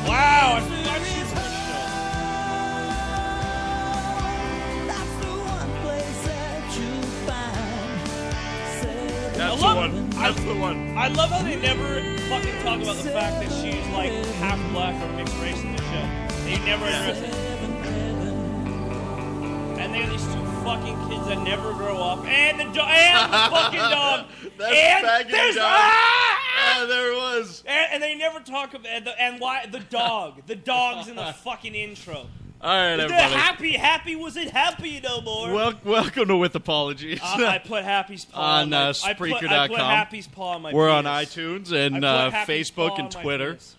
Wow, I forgot she was on the show. That's the one. That's the one. I love how they never fucking talk about the fact that she's like half black or mixed race in the show. They never address it. And they got these two fucking kids that never grow up, and the fucking dog. That's and there's Yeah, there it was. and they never talk about and why the dog. The dog's in the fucking intro. All right, The everybody. happy wasn't happy no more. Welcome to With Apologies. I put Happy's paw On, I Spreaker.com. put Happy's paw on my We're penis. on iTunes and I put Happy's paw Facebook and on my Twitter. penis.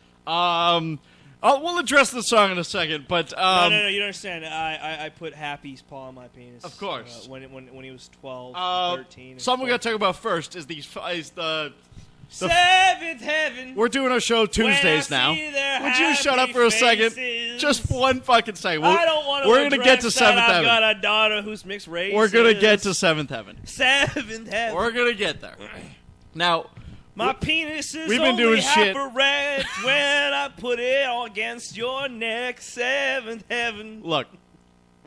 We'll address the song in a second, but No, you don't understand. I put Happy's paw on my penis. Of course. When he was 12, 13. something we got to talk about first is the Seventh heaven. we're doing our show Tuesdays now. Would you shut up for a second? Just one fucking second. I don't want to. We're gonna get to Seventh I've Heaven. got a daughter who's mixed race. We're gonna get to Seventh Heaven. Seventh heaven. We're gonna get there. Now, my penis is we've been only doing half shit. erect when I put it against your neck. Seventh heaven. look,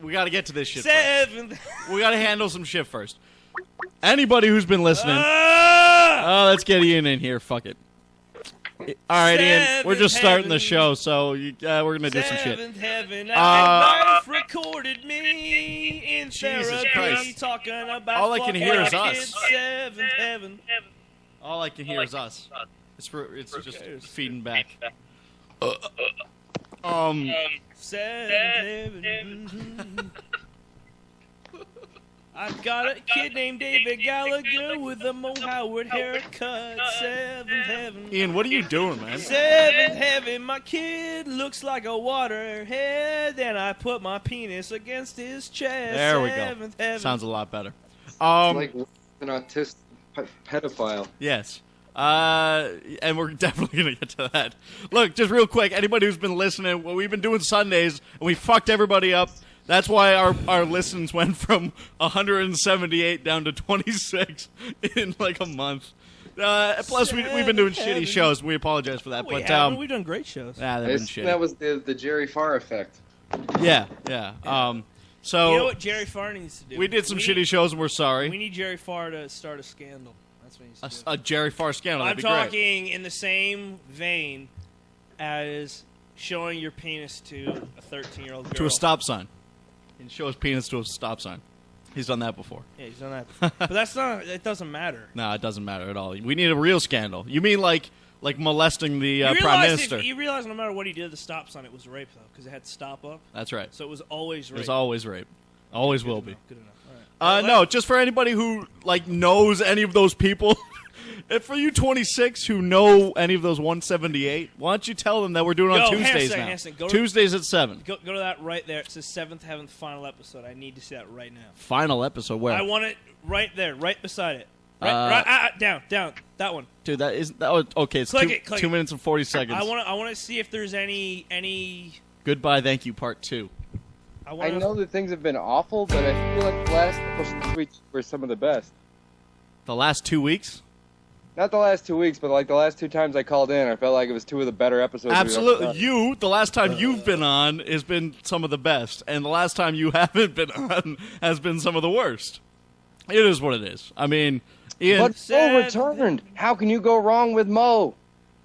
we got to get to this shit. Seventh. First. We got to handle some shit first. Anybody who's been listening, let's get Ian in here. Fuck it. All right, Ian. We're just starting the show, so we're gonna do some shit. Seventh heaven. Life recorded me in Jesus therapy Christ. talking about All I can hear is us. kids. Seventh heaven. All I can hear is us. It's just feeding back. Seventh heaven. I've got a kid named David Gallagher with a Mo Howard haircut. Seventh heaven. Ian, what are you doing, man? Seventh heaven, my kid looks like a waterhead. Then I put my penis against his chest. There we go. Seventh heaven. Sounds a lot better. Like an autistic pedophile. Yes. And we're definitely going to get to that. Look, just real quick, anybody who's been listening, well, we've been doing Sundays, and we fucked everybody up. That's why our listens went from 178 down to 26 in like a month. Plus, we've been doing shitty shows, and we apologize for that. We've done great shows. Nah, they've been shitty. That was the Jerry Farr effect. Yeah. So You know what Jerry Farr needs to do? we did some shitty shows, and we're sorry. We need Jerry Farr to start a scandal. That's what he needs to do. A Jerry Farr scandal. I'm That'd be great. talking in the same vein as showing your penis to a 13-year-old girl. To a stop sign. And show his penis to a stop sign. He's done that before. Yeah, he's done that before. But that's not. It doesn't matter. No, it doesn't matter at all. We need a real scandal. You mean like molesting the You prime realize minister? you realize no matter what he did, the stop sign, it was rape though, because it had stop up. That's right. So it was always rape. There's always rape. Always will be. Good enough. All right. No, just for anybody who knows any of those people. If for you 26 who know any of those 178, why don't you tell them that we're doing it on Tuesdays now? Tuesdays at 7. Go to that right there. It says Seventh Heaven final episode. I need to see that right now. Final episode where? I want it right there, right beside it. Right, down, that one. Dude, okay. It's Click it, click 2 it. minutes and 40 seconds. I want to see if there's any. Goodbye, thank you, part 2. I know that things have been awful, but I feel like the last 2 weeks were some of the best. The last 2 weeks? Not the last 2 weeks, but like the last 2 times I called in, I felt like it was 2 of the better episodes. Absolutely. The last time you've been on has been some of the best, and the last time you haven't been on has been some of the worst. It is what it is. I mean, Ian. But Mo returned. How can you go wrong with Mo?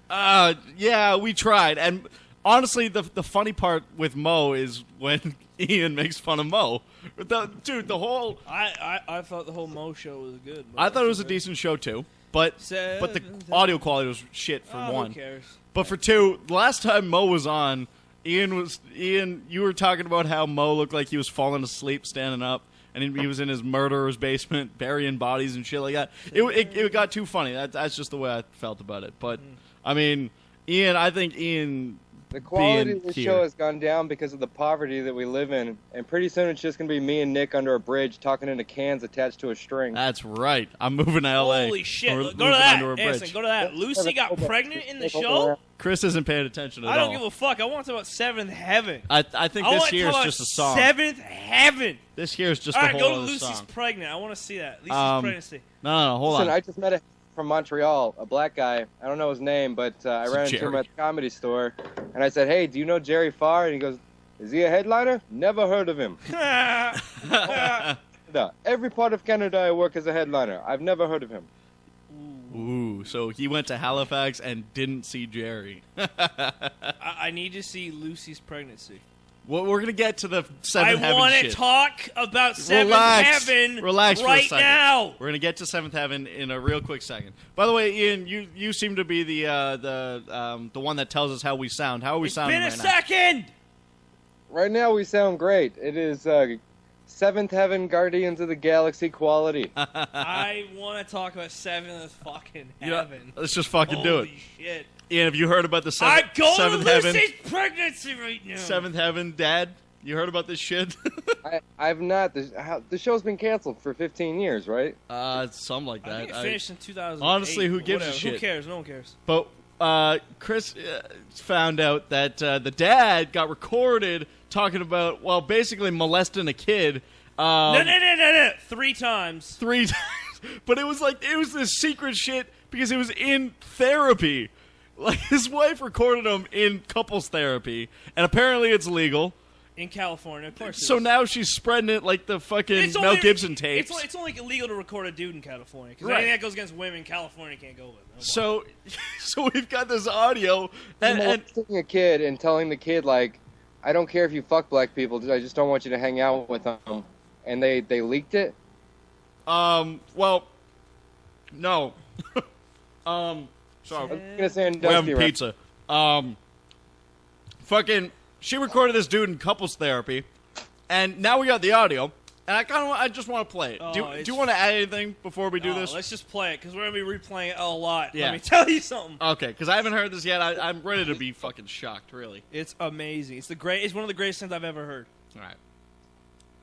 Yeah, we tried, and honestly, the funny part with Mo is when Ian makes fun of Mo. The whole. I thought the whole Mo show was good. I thought it was a decent show too. But the audio quality was shit for one. Who cares? But for two, the last time Mo was on, Ian, you were talking about how Mo looked like he was falling asleep standing up, and he was in his murderer's basement burying bodies and shit like that. It got too funny. That's just the way I felt about it. But I mean, I think Ian The quality being of the here. show has gone down because of the poverty that we live in, and pretty soon it's just gonna be me and Nick under a bridge talking into cans attached to a string. That's right. I'm moving to L.A. Holy shit! We're Go to moving that, under a bridge. Anderson. Go to that. Lucy got pregnant in the show. Chris isn't paying attention at I don't all. give a fuck. I want to talk about Seventh Heaven. I think I this want to year talk is about just a song. Seventh Heaven. This year is just All a right, whole go to other Lucy's song. pregnant. I want to see that. Lucy's pregnancy. No, hold Listen, on. I just met a from Montreal, a black guy. I don't know his name, but I Is it ran into him Jerry? at the comedy store, and I said, "Hey, do you know Jerry Farr?" And he goes, "Is he a headliner? Never heard of him." No, every part of Canada I work as a headliner. I've never heard of him. Ooh, so he went to Halifax and didn't see Jerry. I need to see Lucy's pregnancy. Well, we're gonna get to the Seventh I Heaven want to shit. talk about Seventh Relax. Heaven Relax for a right second. now. We're gonna get to Seventh Heaven in a real quick second. By the way, Ian, you seem to be the one that tells us how we sound. How are we It's sounding been a right now? second. Right now we sound great. It is Seventh Heaven, Guardians of the Galaxy quality. I want to talk about Seventh fucking You know, Heaven. let's just fucking do it. Holy shit. Ian, have you heard about the I go Seventh to Heaven? Lucy's pregnancy right now. Seventh Heaven, Dad? You heard about this shit? I've not. The show's been canceled for 15 years, right? Something like that. I think it finished in 2008. honestly, who gives a Whatever. shit? Who cares? No one cares. But Chris found out that the dad got recorded talking about, well, basically molesting a kid. No. 3 times. 3 times. But it was this secret shit because it was in therapy. Like, his wife recorded him in couples therapy, and apparently it's legal. In California, of course. it So is. now she's spreading it like the fucking Mel Gibson tapes. It's only illegal to record a dude in California because Right. anything that goes against women, California can't go with. So we've got this audio, and Molesting a kid and telling the kid, like, I don't care if you fuck black people, I just don't want you to hang out with them. And they leaked it? well, no. So I was gonna say we're having right? pizza. Fucking, she recorded this dude in couples therapy, and now we got the audio. And I just want to play it. Oh, do you want to add anything before we do this? Let's just play it because we're gonna be replaying it a lot. Yeah. Let me tell you something. Okay, because I haven't heard this yet. I'm ready to be fucking shocked, really. It's amazing. It's one of the greatest things I've ever heard. All right.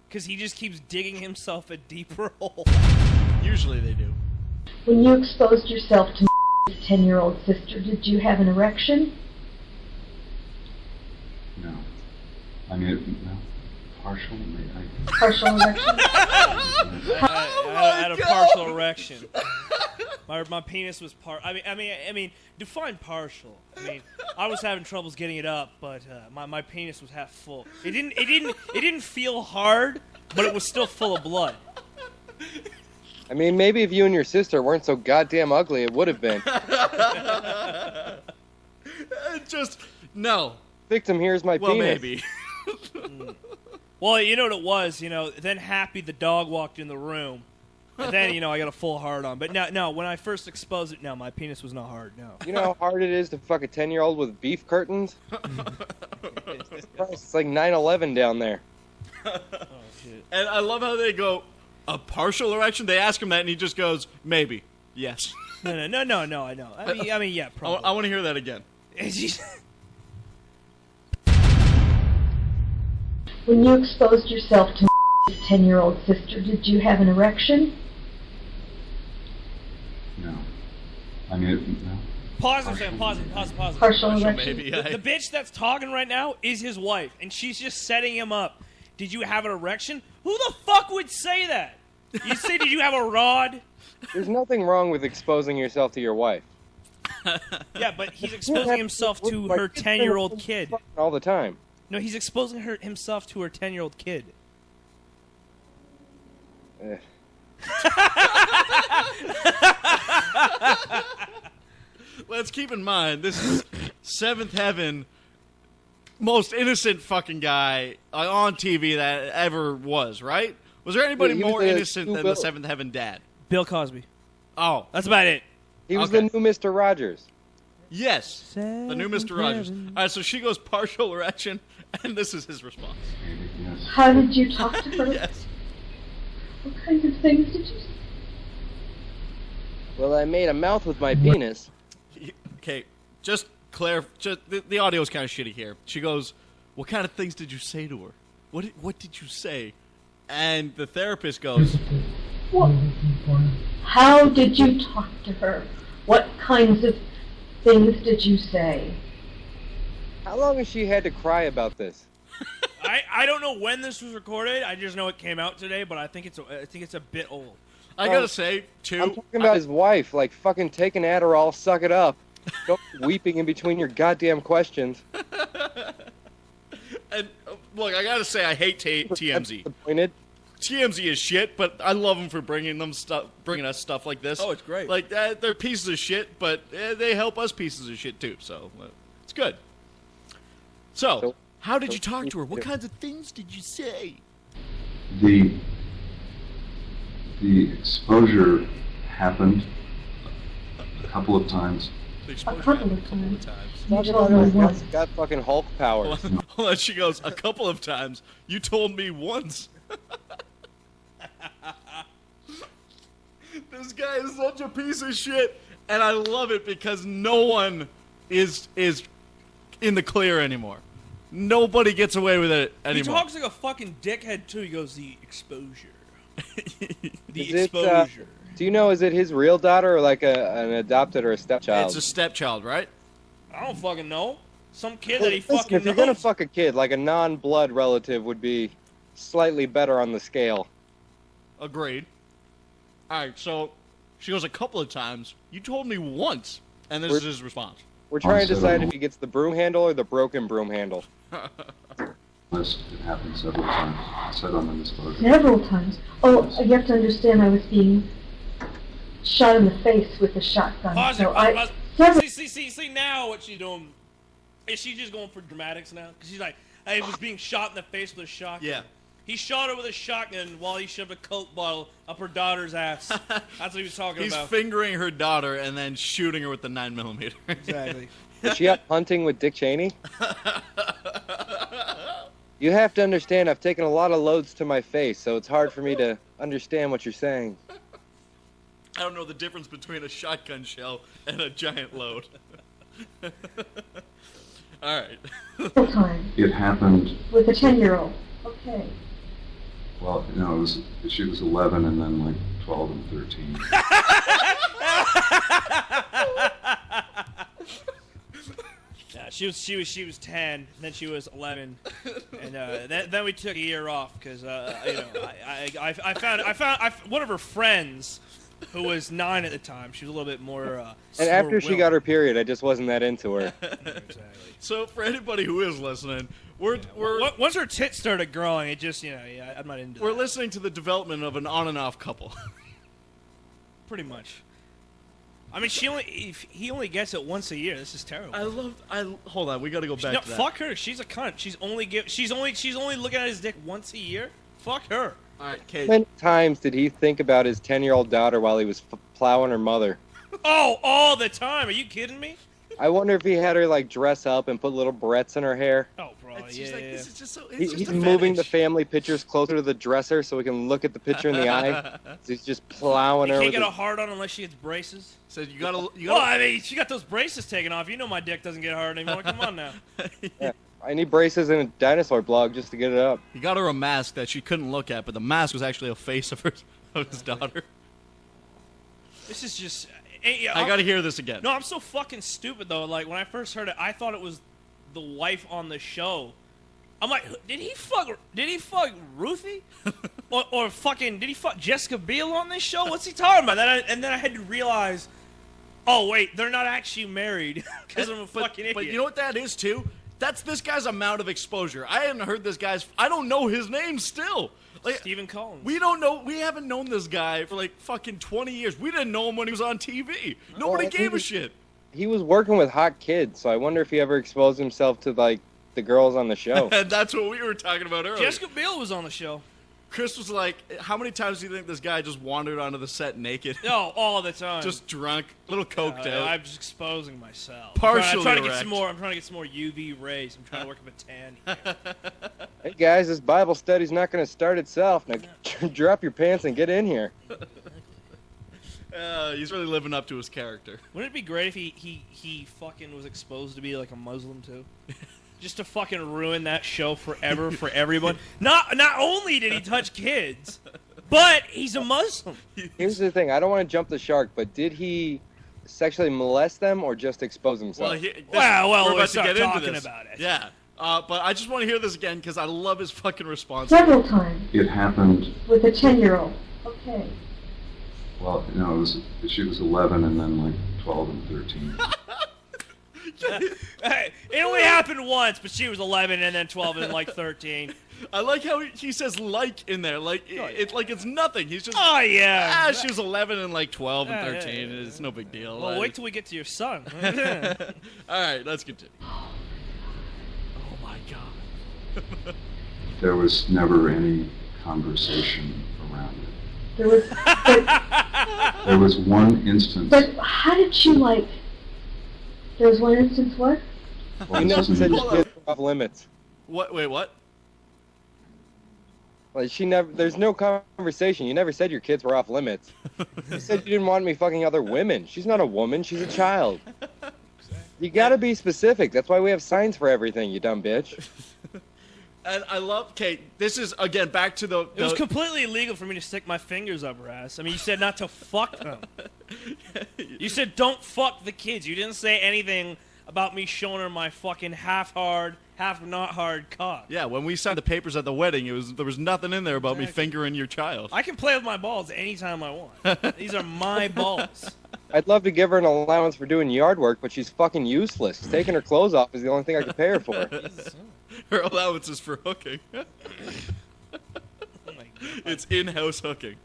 Because he just keeps digging himself a deeper hole. Usually they do. When you exposed yourself to his 10-year-old sister, did you have an erection? No. I mean, no. Partial? Partial erection? I had a partial erection. My penis was I mean, define partial. I mean, I was having troubles getting it up, but my penis was half full. It didn't feel hard, but it was still full of blood. I mean, maybe if you and your sister weren't so goddamn ugly, it would have been. Just, no. Victim, here's my Well, penis. maybe. Well, you know what it was, then Happy the dog walked in the room. And then, I got a full hard on. But no, when I first exposed it, no, my penis was not hard, no. You know how hard it is to fuck a 10-year-old with beef curtains? It's like 9/11 down there. Oh, shit. And I love how they go, a partial erection? They ask him that, and he just goes, maybe. Yes. No, I know. I mean, yeah, probably. I want to hear that again. When you exposed yourself to his 10-year-old sister, did you have an erection? No. I mean, no. Pause a second, pause. Partial erection? Maybe. The bitch that's talking right now is his wife, and she's just setting him up. Did you have an erection? Who the fuck would say that? You say, did you have a rod? There's nothing wrong with exposing yourself to your wife. Yeah, but he's exposing himself to her 10-year-old kid. All the time. No, he's exposing himself to her 10-year-old kid. Eh. Let's keep in mind, this is Seventh Heaven, most innocent fucking guy on TV that ever was, right? Was there anybody Yeah, he was more the innocent than the Bill. Seventh Heaven dad? Bill Cosby. Oh, That's about it. He was Okay. the new Mr. Rogers. yes. The new Mr. Rogers. All right, so she goes partial erection, and this is his response. Maybe, yes. How did you talk to her? Yes. What kinds of things did you say? Well, I made a mouth with my penis. Okay, just Claire, just, the audio is kind of shitty here. She goes, "What kind of things did you say to her? What did you say?" And the therapist goes, What? How did you talk to her? What kinds of things did you say? How long has she had to cry about this? I don't know when this was recorded. I just know it came out today, but I think it's a bit old. I gotta say, too. I'm talking about his wife. Like, fucking take an Adderall, suck it up. Don't be weeping in between your goddamn questions. And look, I gotta say, I hate TMZ. Disappointed. TMZ is shit, but I love them for bringing us stuff like this. Oh, it's great. Like they're pieces of shit, but they help us pieces of shit too. So it's good. So, how did you talk to her? What kinds of things did you say? The exposure happened a couple of times. The exposure couple happened of a couple of times. times. You Talk told about me her once. got fucking Hulk powers. Hold on, she goes, a couple of times. You told me once. This guy is such a piece of shit, and I love it because no one is in the clear anymore. Nobody gets away with it He anymore. talks like a fucking dickhead too. He goes, the exposure. The Is it, exposure. Do you know, is it his real daughter or like an adopted or a stepchild? It's a stepchild, right? I don't fucking know. Some kid Well, that he listen, fucking if you're knows. gonna fuck a kid, like a non-blood relative would be slightly better on the scale. Agreed. All right, so she goes a couple of times. You told me once, and this is his response. We're trying to so- decide if he gets the broom handle or the broken broom handle. This it happened several times. I said on the disclosure. Several times. Oh, you have to understand I was being shot in the face with a shotgun. Pause so it, I pause. several See now what she's doing. Is she just going for dramatics now? Because she's like, I was being shot in the face with a shotgun. Yeah. He shot her with a shotgun while he shoved a Coke bottle up her daughter's ass. That's what he was talking He's about. fingering her daughter and then shooting her with the 9mm. Exactly. Is she out hunting with Dick Cheney? You have to understand, I've taken a lot of loads to my face, so it's hard for me to understand what you're saying. I don't know the difference between a shotgun shell and a giant load. All right. times It happened. with a 10-year-old. Okay. Well, no, she was 11 and then like 12 and 13. Yeah, she was 10, then she was 11, and then we took a year off because I found one of her friends who was 9 at the time. She was a little bit more. And after she got her period, I just wasn't that into her. exactly. So for anybody who is listening, we're Once her tits started growing, it just I'm not into we're that. listening to the development of an on and off couple. Pretty much. I mean, he only gets it once a year. This is terrible. Hold on, we got to go back No, to that. fuck her. She's a cunt. She's only looking at his dick once a year. Fuck her. All right, How Kate. many times did he think about his 10-year-old daughter while he was plowing her mother? Oh, all the time. Are you kidding me? I wonder if he had her like dress up and put little barrettes in her hair. Oh, bro. It's Yeah. just like yeah. this is just so. It's He, just he's a moving the fetish. family pictures closer to the dresser so we can look at the picture in the eye. So he's just plowing You her can't with get a his... hard on unless she gets braces. Said you gotta. Well, I mean, she got those braces taken off. You know my dick doesn't get hard anymore. Come on now. I need braces and a dinosaur blog just to get it up. He got her a mask that she couldn't look at, but the mask was actually a face of his daughter. This is just. I gotta hear this again. No, I'm so fucking stupid though. Like when I first heard it, I thought it was the wife on the show. I'm like, did he fuck Ruthie? or fucking did he fuck Jessica Biel on this show? What's he talking about? And then I had to realize, oh wait, they're not actually married because I'm a fucking idiot. But you know what that is too? That's this guy's amount of exposure. I hadn't heard this guy's. I don't know his name still. Like, Stephen Collins. we don't know. We haven't known this guy for like fucking 20 years. We didn't know him when he was on TV. Nobody Well, gave a shit. He was working with hot kids, so I wonder if he ever exposed himself to like the girls on the show. And that's what we were talking about earlier. Jessica Biel was on the show. Chris was like, "How many times do you think this guy just wandered onto the set naked, No, all the time. just drunk, little coked out?" I'm just exposing myself. Partially I'm trying to get erect. some more. I'm trying to get some more UV rays. I'm trying to work up a tan. Here. Hey guys, this Bible study's not going to start itself. Now drop your pants and get in here. He's really living up to his character. Wouldn't it be great if he fucking was exposed to be like a Muslim too? Just to fucking ruin that show forever for everyone. Not only did he touch kids, but he's a Muslim. Here's the thing. I don't want to jump the shark, but did he sexually molest them or just expose himself? Well, we're we'll about to start get into talking this. about it. Yeah. But I just want to hear this again because I love his fucking response. Several times It happened, with a 10-year-old. Okay. well, she was 11 and then like 12 and 13. Hey, it only happened once, but she was 11 and then 12 and like 13. I like how he says "like" in there, like it's like it's nothing. He's just Oh yeah. she was 11 and like 12 and Yeah, 13. yeah. It's no big deal. Well, wait till we get to your son. All right, let's continue. Oh my god. There was never any conversation around it. There was, There was one instance. but how did she like? There was one instance. What? You never said your Hold on. kids were off limits. What? Wait, what? Like there's no conversation. You never said your kids were off limits. You said you didn't want me fucking other women. She's not a woman. She's a child. You gotta be specific. That's why we have signs for everything, you dumb bitch. And I love Kate. This is again back to the. It was completely illegal for me to stick my fingers up her ass. I mean, you said not to fuck them. You said don't fuck the kids. You didn't say anything about me showing her my fucking half hard, half not hard cock. Yeah, when we signed the papers at the wedding, there was nothing in there about me Exactly. fingering your child. I can play with my balls anytime I want. These are my balls. I'd love to give her an allowance for doing yard work, but she's fucking useless. Taking her clothes off is the only thing I could pay her for. Her allowance is for hooking. Oh my God. It's in-house hooking.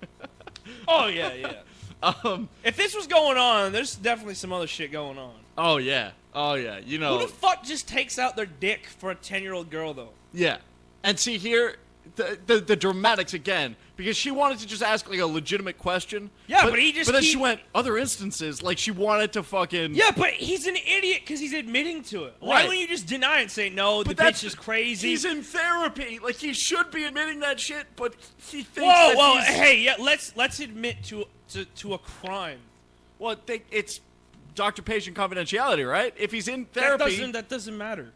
Oh yeah, yeah. If this was going on, there's definitely some other shit going on. Oh yeah. You know. Who the fuck just takes out their dick for a 10-year-old girl though? Yeah. And see here, the dramatics again, because she wanted to just ask like a legitimate question. Yeah, but he just But then keep- she went other instances, like she wanted to fucking. Yeah, but he's an idiot because he's admitting to it. Why Right. don't you just deny it and say no? The But that's bitch is crazy. He's in therapy. Like he should be admitting that shit, but he thinks Whoa, that whoa, he's. hey, yeah, let's admit to a crime. Well, it's doctor-patient confidentiality, right? If he's in therapy, That doesn't matter.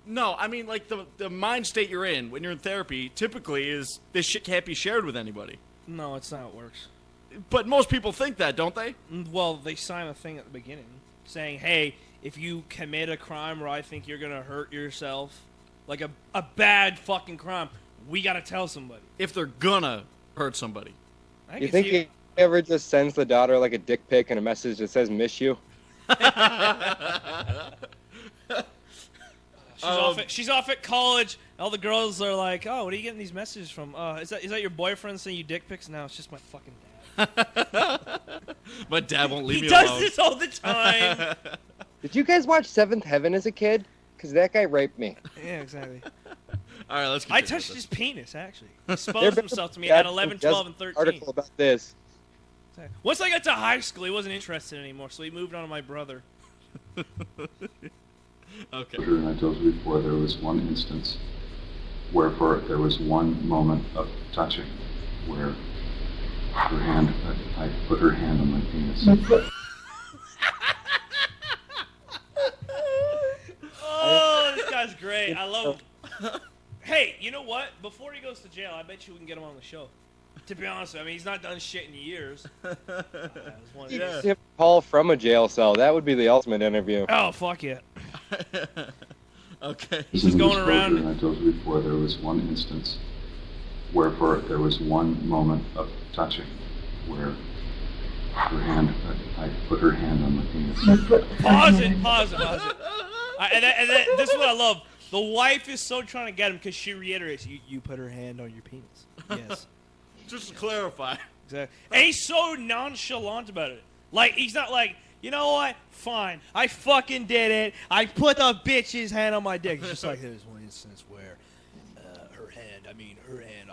no, I mean like the mind state you're in when you're in therapy typically is this shit can't be shared with anybody. No, it's not how it works. But most people think that, don't they? Well, they sign a thing at the beginning saying, hey, if you commit a crime where I think you're gonna hurt yourself, like a bad fucking crime, we gotta tell somebody. If they're gonna hurt somebody. I You can think see he ever just sends the daughter like a dick pic and a message that says "miss you"? She's off at college. All the girls are like, "Oh, what are you getting these messages from? Is that your boyfriend sending you dick pics?" No, it's just my fucking dad. My dad won't leave He me does alone. this all the time. Did you guys watch Seventh Heaven as a kid? Because that guy raped me. Yeah, exactly. All right, let's. I continue touched with his penis actually. He There exposed better himself to me be at that 11, just 12, and 13. Article about this. Once I got to high school, he wasn't interested anymore, so he moved on to my brother. this. Okay. And I told you before, there was one instance where there was one moment of touching where her hand, I put her hand on my penis. Oh, this guy's great. I love him. Hey, you know what? Before he goes to jail, I bet you we can get him on the show. To be honest, I mean, he's not done shit in years. Yeah. Him call from a jail cell. That would be the ultimate interview. Oh, fuck yeah. Okay. This He's is a going disclosure, around- And I told you before, there was one instance where there was one moment of touching where her hand, I put her hand on my penis. Pause it. And this is what I love. The wife is so trying to get him because she reiterates, you put her hand on your penis. Yes. Just to clarify. Exactly. And he's so nonchalant about it. Like, he's not like, you know what? Fine. I fucking did it. I put the bitch's hand on my dick. It's just like, there's one instance where her hand,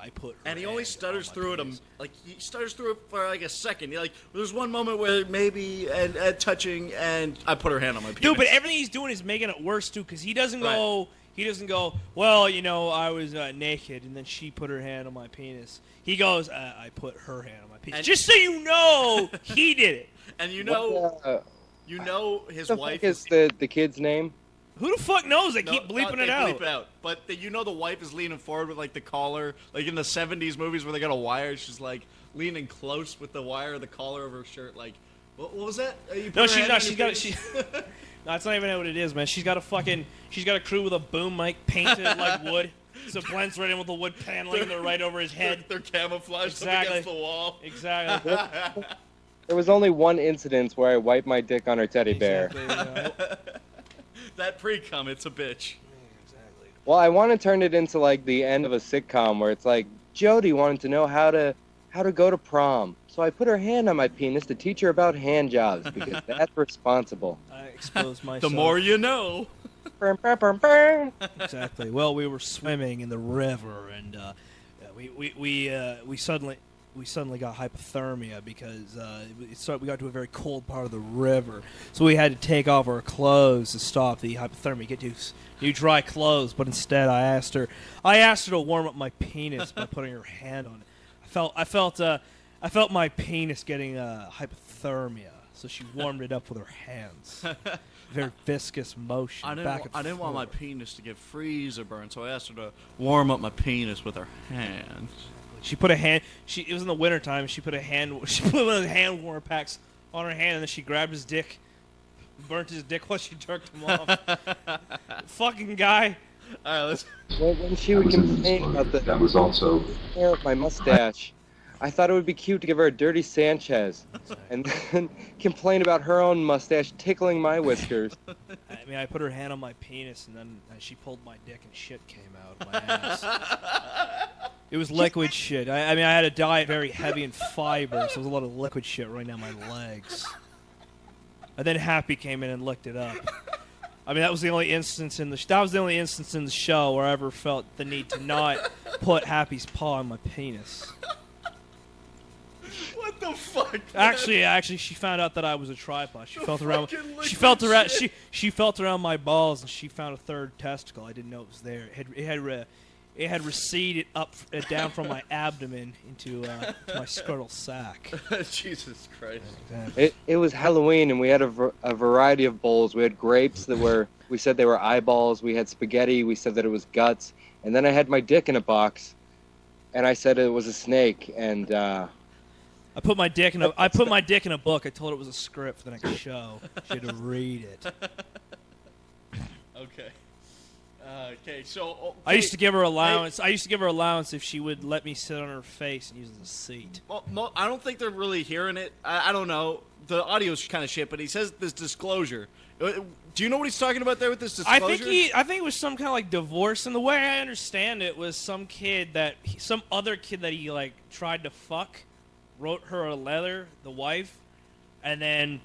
I put her And he only hand stutters on my through it. penis. He stutters through it for like a second. Like there's one moment where maybe and touching, and I put her hand on my penis. Dude, but everything he's doing is making it worse, too, because he doesn't go... He doesn't go, well, I was naked, and then she put her hand on my penis. He goes, I put her hand on my penis. bitch. And- Just so you know, he did it. And you What know his the wife fuck is the kid's name? Who the fuck knows? They No, keep bleeping they it out. Bleep it out. But you know the wife is leaning forward with like the collar, like in the '70s movies where they got a wire. She's like leaning close with the wire of the collar of her shirt. Like, what was that? You put No, her she's hand not. on She's your got. face? No, that's not even what it is, man. She's got a crew with a boom mic painted like wood, so it blends right in with the wood paneling. They're right over his head. They're camouflaged up Exactly. against the wall. Exactly. There was only one incident where I wiped my dick on her teddy bear. Exactly. That pre-cum, it's a bitch. Well, I want to turn it into like the end of a sitcom where it's like Jody wanted to know how to go to prom, so I put her hand on my penis to teach her about hand jobs because that's responsible. I exposed myself. The more you know. Exactly. Well, we were swimming in the river, and we suddenly got hypothermia because we got to a very cold part of the river, so we had to take off our clothes to stop the hypothermia, get new dry clothes. But instead, I asked her to warm up my penis by putting her hand on it. I felt my penis getting hypothermia, so she warmed it up with her hands. Very viscous motion. I back and didn't want my forth. penis to get freezer burn, so I asked her to warm up my penis with her hands. She put a hand. It was in the wintertime. She put one of the hand warmer packs on her hand, and then she grabbed his dick, burnt his dick while she jerked him off. Fucking guy. All right, let's. When she That would was in the complain about disclosure. the That was also hair of my mustache, I thought it would be cute to give her a dirty Sanchez, and then complain about her own mustache tickling my whiskers. I mean, I put her hand on my penis, and then she pulled my dick, and shit came out of my ass. It was liquid shit. I mean, I had a diet very heavy in fiber, so there was a lot of liquid shit running down my legs. And then Happy came in and licked it up. I mean, that was the only instance in the show where I ever felt the need to not put Happy's paw on my penis. What the fuck? Actually, she found out that I was a tripod. She felt around. fucking liquid She felt around. shit. She felt around my balls, and she found a third testicle. I didn't know it was there. It had receded down from my abdomen into my scrotal sac. Jesus Christ. It was Halloween, and we had a variety of bowls. We had grapes we said they were eyeballs. We had spaghetti. We said that it was guts. And then I had my dick in a box, and I said it was a snake. And I put my dick in a book. I told her it was a script for the next show. She had to read it. Okay. Okay, so I used to give her allowance. I used to give her allowance if she would let me sit on her face and use it as a seat. Well, I don't think they're really hearing it. I don't know. The audio's kind of shit, but he says this disclosure. Do you know what he's talking about there with this disclosure? I think it was some kind of like divorce, and the way I understand it was some other kid that he like tried to fuck, wrote her a letter, the wife, and then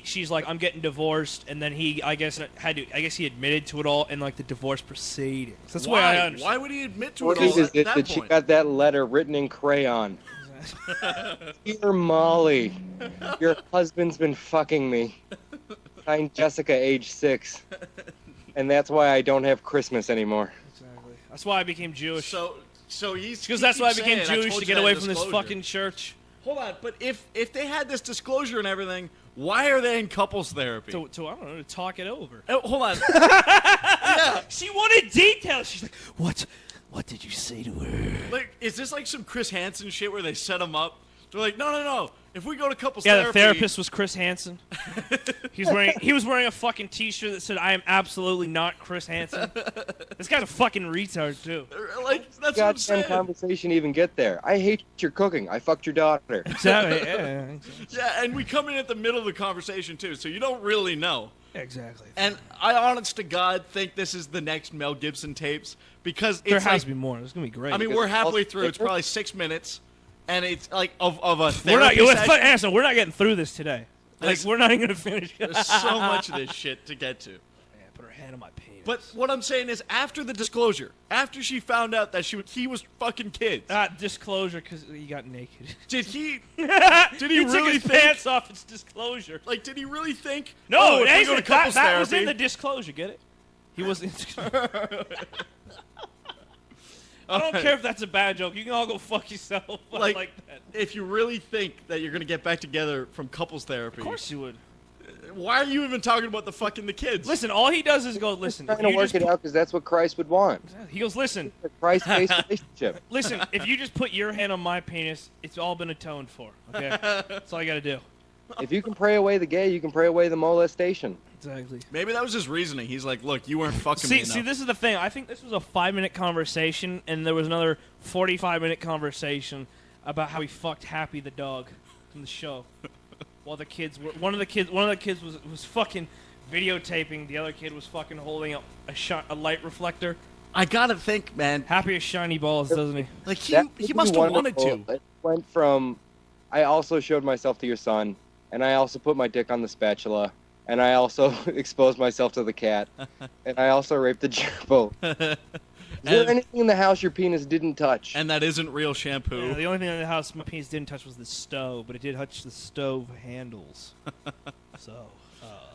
she's like, I'm getting divorced, and then he he admitted to it all in like the divorce proceedings. That's the way I understand. Why would he admit to what it all is at it that that she point? got that letter written in crayon? Dear Molly, your husband's been fucking me. Signed Jessica, age 6. And that's why I don't have Christmas anymore. Exactly. That's why I became Jewish. So he's Because that's why I keeps became saying, Jewish told to you get that away from this disclosure. fucking church. Hold on, but if they had this disclosure and everything, why are they in couples therapy? To I don't know, to talk it over. Oh, hold on. Yeah. She wanted details. She's like, what did you say to her? Like, is this like some Chris Hansen shit where they set him up? They're like, no. If we go to couples Yeah, therapy, the therapist was Chris Hansen. He was wearing a fucking T-shirt that said, "I am absolutely not Chris Hansen." This guy's a fucking retard too. like that's what I'm Goddamn saying. conversation even get there. I hate your cooking. I fucked your daughter. Exactly. Yeah, Yeah, and we come in at the middle of the conversation too, so you don't really know. exactly. And I, honest to God, think this is the next Mel Gibson tapes because There it's has like, to be more. It's gonna be great. I mean, Because we're halfway also- through. It's probably 6 minutes, and it's like of a we're not. therapy session. Hanson, we're not getting through this today. Like, There's- we're not even gonna finish. There's so much of this shit to get to. Yeah, put her hand on my penis. But what I'm saying is, after the disclosure, after she found out that he was fucking kids, disclosure because he got naked. did he Did he took really his think- pants off? It's disclosure. like? Did he really think? No, oh, if we that, go to couples that was in therapy, the disclosure. Get it? He was. I don't care if that's a bad joke. You can all go fuck yourself. I Like, like that. if you really think that you're gonna get back together from couples therapy, Of course you would. why are you even talking about the fucking the kids? Listen, all he does is go, listen. Trying if to you work just it out because that's what Christ would want. He goes, listen, A Christ-based relationship. listen, if you just put your hand on my penis, it's all been atoned for, okay? That's all you gotta do. If you can pray away the gay, you can pray away the molestation. Exactly. Maybe that was his reasoning. He's like, look, you weren't fucking me See, enough. see, this is the thing. I think this was a 5-minute conversation, and there was another 45-minute conversation about how he fucked Happy the dog from the show. While the kids were, one of the kids was fucking videotaping. The other kid was fucking holding up a light reflector. I gotta think, man. Happy as shiny balls, doesn't he? Like That would he be must have wanted wonderful. to. It went from, I also showed myself to your son, and I also put my dick on the spatula, and I also exposed myself to the cat, and I also raped the gerbil. Is there And- anything in the house your penis didn't touch? And that isn't real shampoo. Yeah, the only thing in the house my penis didn't touch was the stove, but it did touch the stove handles. So,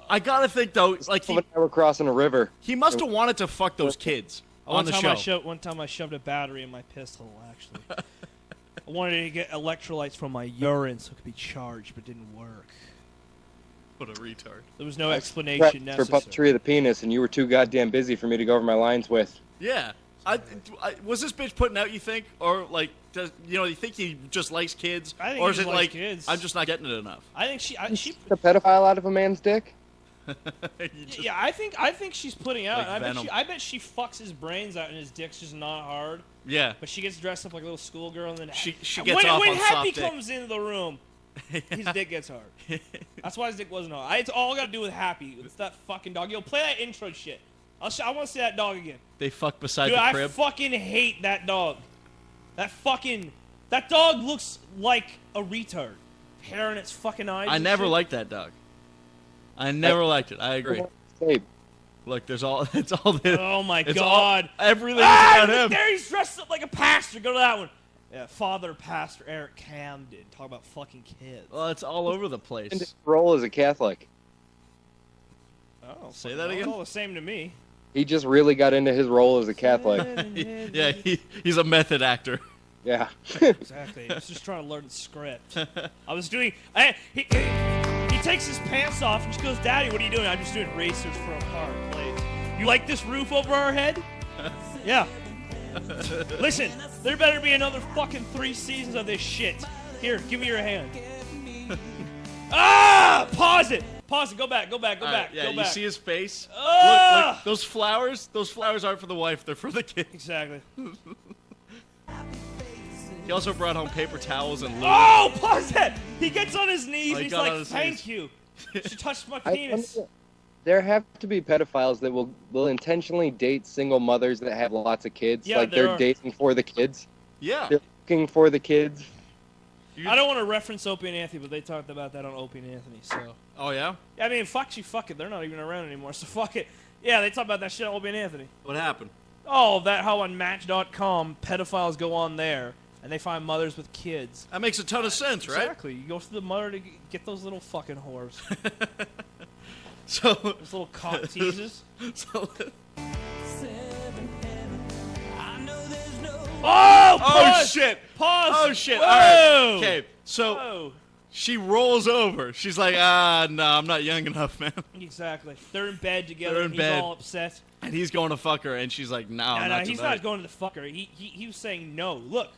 I gotta think though, like Someone and I were crossing a river. he must have wanted to fuck those kids on the show. one time I shoved a battery in my pistol. Actually, I wanted to get electrolytes from my urine so it could be charged, but it didn't work. What a retard. There was no For explanation necessary. puppetry of the penis, and you were too goddamn busy for me to go over my lines with. Yeah. I was this bitch putting out, you think, or like, does you think he just likes kids, I think or he is just it likes like kids. I'm just not getting it enough? I think she The pedophile out of a man's dick? You just- yeah, I think she's putting out. Like Venom. I bet she fucks his brains out and his dick's just not hard. yeah. But she gets dressed up like a little schoolgirl and then She when, gets off when on Happy soft dick. comes into the room, his dick gets hard. That's why his dick wasn't hard. It's all got to do with Happy. It's that fucking dog. Yo, play that intro shit. I want to see that dog again. They fuck beside Dude, the I crib. fucking hate that dog. That dog looks like a retard. Hair in its fucking eyes. I and never shit. liked that dog. I never liked it. I agree. Hey, Look, it's all the. Oh my it's god. All, everything Ah, about him. there he's dressed up like a pastor. Go to that one. Yeah, Father Pastor Eric Camden. Talk about fucking kids. Well, it's all over the and place. his role as a Catholic. Oh, Say fucking that hell, again? It's all the same to me. He just really got into his role as a Catholic. Yeah, he's a method actor. Yeah. Exactly. I was just trying to learn the script. I was doing. He takes his pants off and she goes, "Daddy, what are you doing?" I'm just doing racers for a car, please. You like this roof over our head? Yeah. Listen, there better be another fucking 3 seasons of this shit. Here, give me your hand. Ah! Pause it. Pause it. Go back. Go back. Go All back. right, yeah, go you back. see his face. Ah! Look, those flowers. Those flowers aren't for the wife. They're for the kid. Exactly. He also brought home paper towels and lube. Oh, pause that! He gets on his knees Oh, and he he's got on like, his "Thank knees. you. She touched my I penis." wonder- there have to be pedophiles that will intentionally date single mothers that have lots of kids. Yeah, like there they're are. dating for the kids. Yeah. They're looking for the kids. I don't want to reference Opie and Anthony, but they talked about that on Opie and Anthony. So, Oh yeah. I mean, fuck it. They're not even around anymore. So fuck it. Yeah, they talk about that shit on Opie and Anthony. What happened? Oh, that how on Match.com pedophiles go on there and they find mothers with kids. That makes a ton of sense, right? Exactly. You go to the mother to get those little fucking whores. So, Those little cock teases. so Oh! oh Pause! shit! Pause! Oh shit! Whoa! All right. Okay. So Whoa. she rolls over. She's like, no, I'm not young enough, man. Exactly. They're in bed together. They're in and bed. He's all upset. And he's going to fuck her, and she's like, no, No, not he's tonight. not going to the fucker. He was saying no. Look,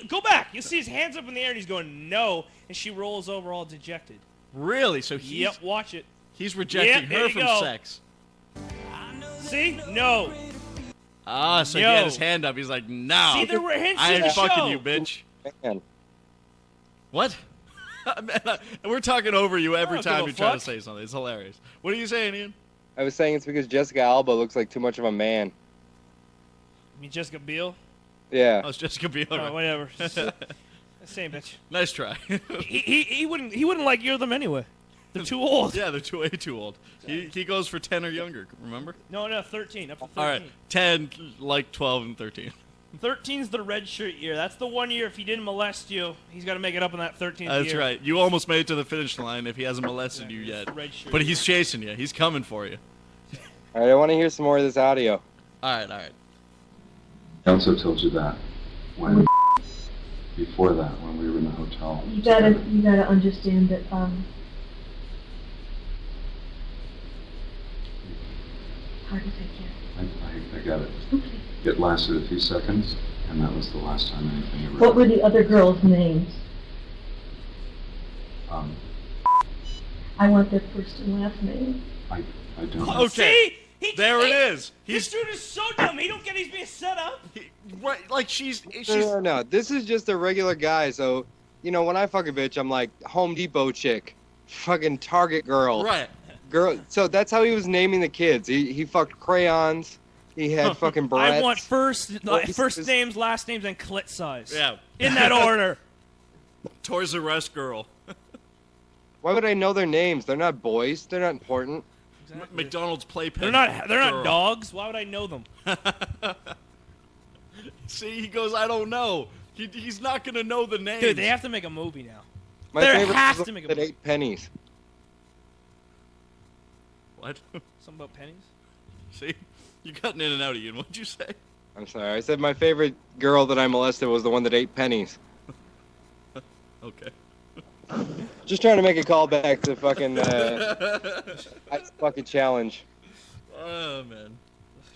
go back. You'll see his hands up in the air, and he's going no, and she rolls over all dejected. Really? So he's Yep, watch it. he's rejecting Yep, there her you from go. sex. See? No. Ah, so he Yo. had his hand up. He's like, no, See, there were hints I in ain't the fucking show. you, bitch. Man, What? Man, we're talking over you every I don't time give you a try to fuck. say something. It's hilarious. What are you saying, Ian? I was saying it's because Jessica Alba looks like too much of a man. You mean Jessica Biel? Yeah. Oh, it's Jessica Biel. Oh, whatever. Same bitch. Nice try. He wouldn't like either of them anyway. They're too old. Yeah, they're way too old. He goes for 10 or younger, remember? No, 13. Up to 13. All right, 10, like 12 and 13. 13's the red shirt year. That's the one year if he didn't molest you, he's got to make it up in that 13th year. That's right. You almost made it to the finish line if he hasn't molested you Exactly. yet. It's the red shirt But year. he's chasing you. He's coming for you. All right, I want to hear some more of this audio. All right, all right. I also told you that when, before that, when we were in the hotel. You gotta understand that, hard to say, I got it. okay. It lasted a few seconds, and that was the last time anything ever. What were the other girls' names? Um, I want their first and last name. I don't. Okay. See? There it is. This dude is so dumb. He don't get he's being set up. Right, like she's No. This is just a regular guy. So, you know, when I fuck a bitch, I'm like Home Depot chick, fucking Target girl, right. girl. So that's how he was naming the kids. He fucked crayons. He had fucking Barrettes. I want first Well, names, last names, and clit size. Yeah. In that order. Toys R Us girl. Why would I know their names? They're not boys. They're not important. McDonald's playpen. They're not girl. dogs. Why would I know them? See, he goes, I don't know. He's not gonna know the names. Dude, they have to make a movie now. My There favorite has was to make a at movie. 8 pennies. What? Something about pennies. See, you cutting in and out, Ian. What'd you say? I'm sorry. I said my favorite girl that I molested was the one that ate pennies. Okay. Just trying to make a call back to fucking Ice Bucket Challenge. Oh man.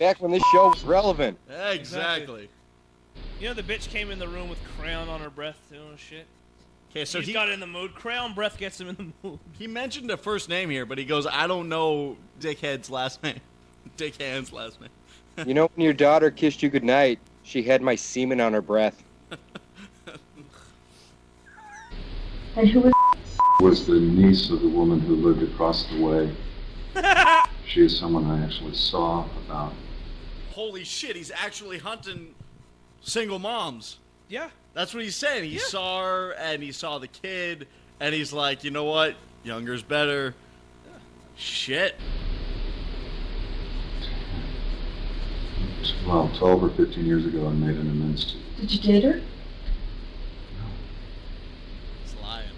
Back when this show was relevant. Exactly. You know the bitch came in the room with crayon on her breath doing shit. Okay, so He's got in the mood. Crayon breath gets him in the mood. he mentioned a first name here, but he goes, I don't know Dickhead's last name. Dickhand's last name. You know when your daughter kissed you goodnight, she had my semen on her breath. And who was Was the niece of the woman who lived across the way. She is someone I actually saw about. Holy shit, he's actually hunting single moms. Yeah. That's what he's saying. He saw her and he saw the kid and he's like, you know what? Younger's better. Shit. Well, 12 or 15 years ago, I made an amends to. did you date her? He's lying.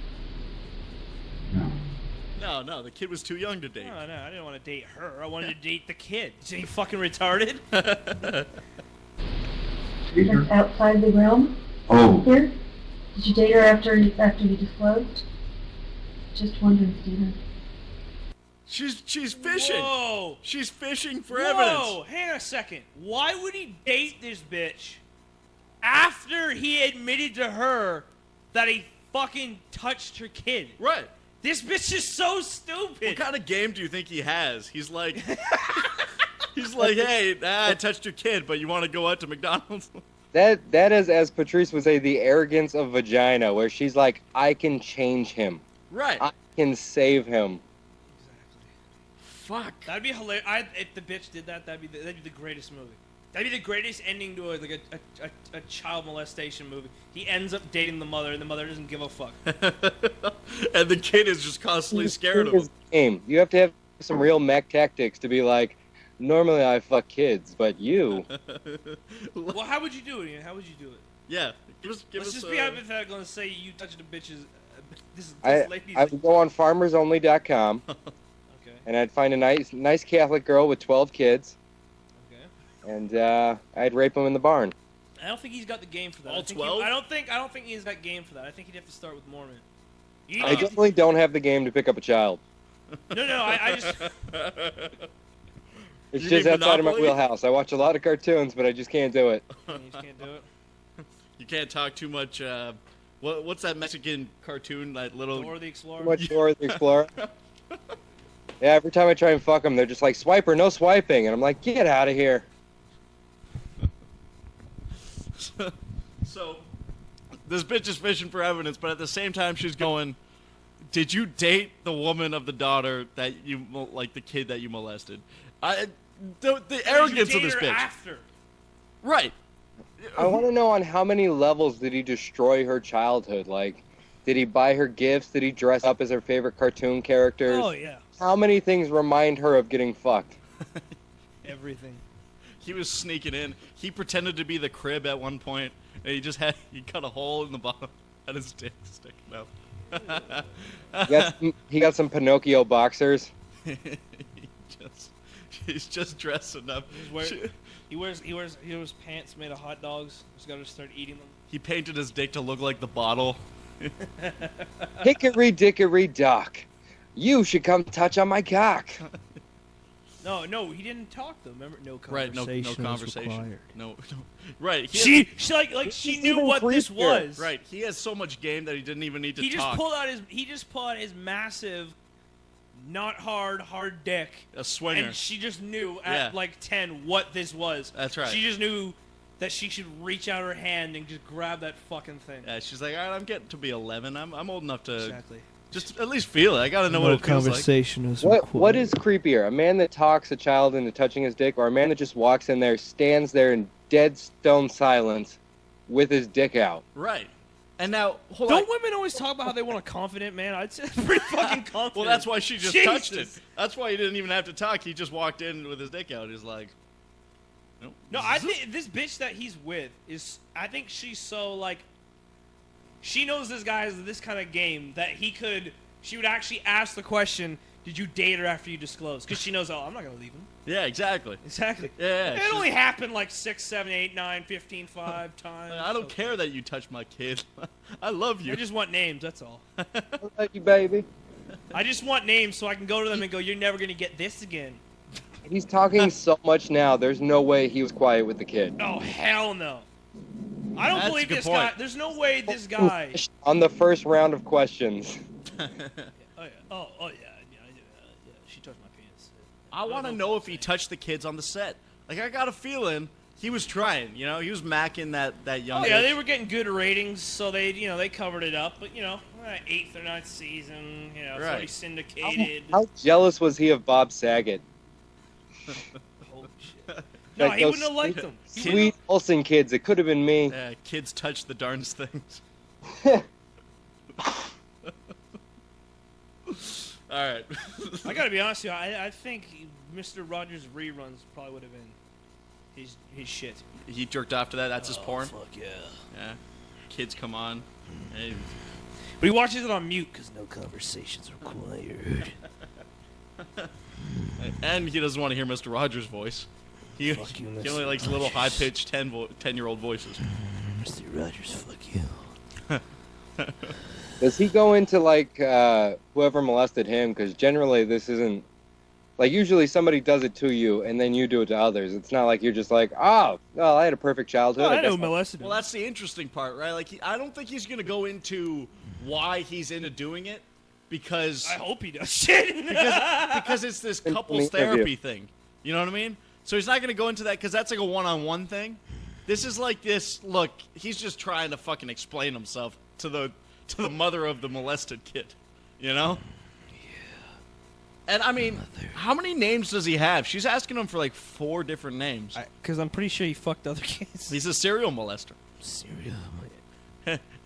No. No, the kid was too young to date. No, I didn't want to date her. I wanted to date the kid. Is he fucking retarded? Date her? That's outside the realm Oh, here? Did you date her after you disclosed? Just wondering, Stephen. She's fishing. Whoa. She's fishing for Whoa. evidence. Hang on a second. Why would he date this bitch after he admitted to her that he fucking touched her kid? Right. This bitch is so stupid. What kind of game do you think he has? He's like, hey, I touched your kid, but you want to go out to McDonald's? That is, as Patrice would say, the arrogance of vagina, where she's like, I can change him. Right. I can save him. Fuck. That'd be hilarious. If the bitch did that, that'd be the greatest movie. That'd be the greatest ending to a child molestation movie. He ends up dating the mother, and the mother doesn't give a fuck. And the kid is just constantly scared of him. Game. You have to have some real mech tactics to be like, normally I fuck kids, but you. Well, how would you do it, Ian? How would you do it? Yeah. Let's Let's just be hypothetical and say you touched a bitch's. This I lady's. would go on farmersonly.com Okay. and I'd find a nice Catholic girl with 12 kids, Okay. and I'd rape them in the barn. I don't think he's got the game for that. All I think 12? I don't think he's got game for that. I think he'd have to start with Mormon. I definitely don't have the game to pick up a child. No, I just. It's You just mean outside of my Monopoly? wheelhouse. I watch a lot of cartoons, but I just can't do it. You just can't do it. You can't talk too much. What's that Mexican cartoon? That little. Dora the Explorer. Too much Dora the Explorer. Yeah, every time I try and fuck them, they're just like, swiper, no swiping. And I'm like, get out of here. So, this bitch is fishing for evidence, but at the same time, she's going, "Did you date the woman of the daughter that you like the kid that you molested?" The arrogance of this bitch. After. Right. I want to know on how many levels did he destroy her childhood? Like, did he buy her gifts? Did he dress up as her favorite cartoon characters? Oh yeah. How many things remind her of getting fucked? Everything. He was sneaking in. He pretended to be the crib at one point, and he cut a hole in the bottom, had his dick sticking out. He got some Pinocchio boxers. he He's just dressing up. He wears pants made of hot dogs. He's got to start eating them. He painted his dick to look like the bottle. Hickory dickory dock. You should come touch on my cock. No, he didn't talk though. Remember, no Right, conversation. no is conversation. required. No. Right. She knew even what this creepier. was. Right. He has so much game that he didn't even need to He just talk. pulled out his massive, not hard dick. A swinger. And she just knew Yeah. at like 10 what this was. That's right. She just knew that she should reach out her hand and just grab that fucking thing. Yeah, she's like, all right, I'm getting to be 11. I'm old enough to Exactly. just at least feel it. I gotta know what it feels like. is What is creepier? A man that talks a child into touching his dick, or a man that just walks in there, stands there in dead stone silence with his dick out? Right. And now, hold on. Don't women always talk about how they want a confident man? I'd say pretty fucking confident. Well, that's why she just Jesus. touched it. That's why he didn't even have to talk. He just walked in with his dick out. He's like, nope. No, I think this bitch that he's with is. I think she's so like. She knows this guy is this kind of game that he could. She would actually ask the question, "Did you date her after you disclosed?" Because she knows, oh, I'm not gonna leave him. Yeah, exactly. Exactly. Yeah, It she's- only happened like 6, 7, 8, 9, 15, 5 times. I don't care that you touched my kid. I love you. I just want names. That's all. I love you, baby. I just want names so I can go to them and go, "You're never gonna get this again." He's talking so much now, there's no way he was quiet with the kid. Oh hell no! I don't That's a believe good this point. guy. There's no way this guy. On the first round of questions. Oh yeah. Oh yeah. Yeah. She touched my penis. I want to know if he touched the kids on the set. Like, I got a feeling he was trying. You know, he was macking that young. Oh yeah, bitch. they were getting good ratings, so they covered it up. But 8th or 9th season, it's Right. already syndicated. How jealous was he of Bob Saget? Holy shit! No, Like he those wouldn't have liked them. He Sweet wouldn't Olsen kids, it could have been me. Yeah, kids touch the darnest things. All right. have- I gotta be honest with you. I think Mr. Rogers' reruns probably would have been his shit. He jerked off to that. That's his porn. Fuck yeah! Yeah. Kids come on. Hey. But he watches it on mute because no conversations required. And he doesn't want to hear Mr. Rogers' voice. He Fuck you, only Mr. likes little Rogers. high-pitched 10-year-old voices. Mr. Rogers, fuck you. Does he go into like whoever molested him? Because generally this isn't like usually somebody does it to you and then you do it to others. It's not like you're just like, oh, well, I had a perfect childhood. I know guess who molested him. Well, that's the interesting part, right? Like, I don't think he's going to go into why he's into doing it because I hope he does shit. because it's this In couples the interview. therapy thing. You know what I mean? So he's not going to go into that because that's like a one-on-one thing. This is like this. Look, he's just trying to fucking explain himself to the mother of the molested kid. You know? Yeah. And I mean, how many names does he have? She's asking him for like 4 different names. Because I'm pretty sure he fucked other kids. He's a serial molester. Cereal.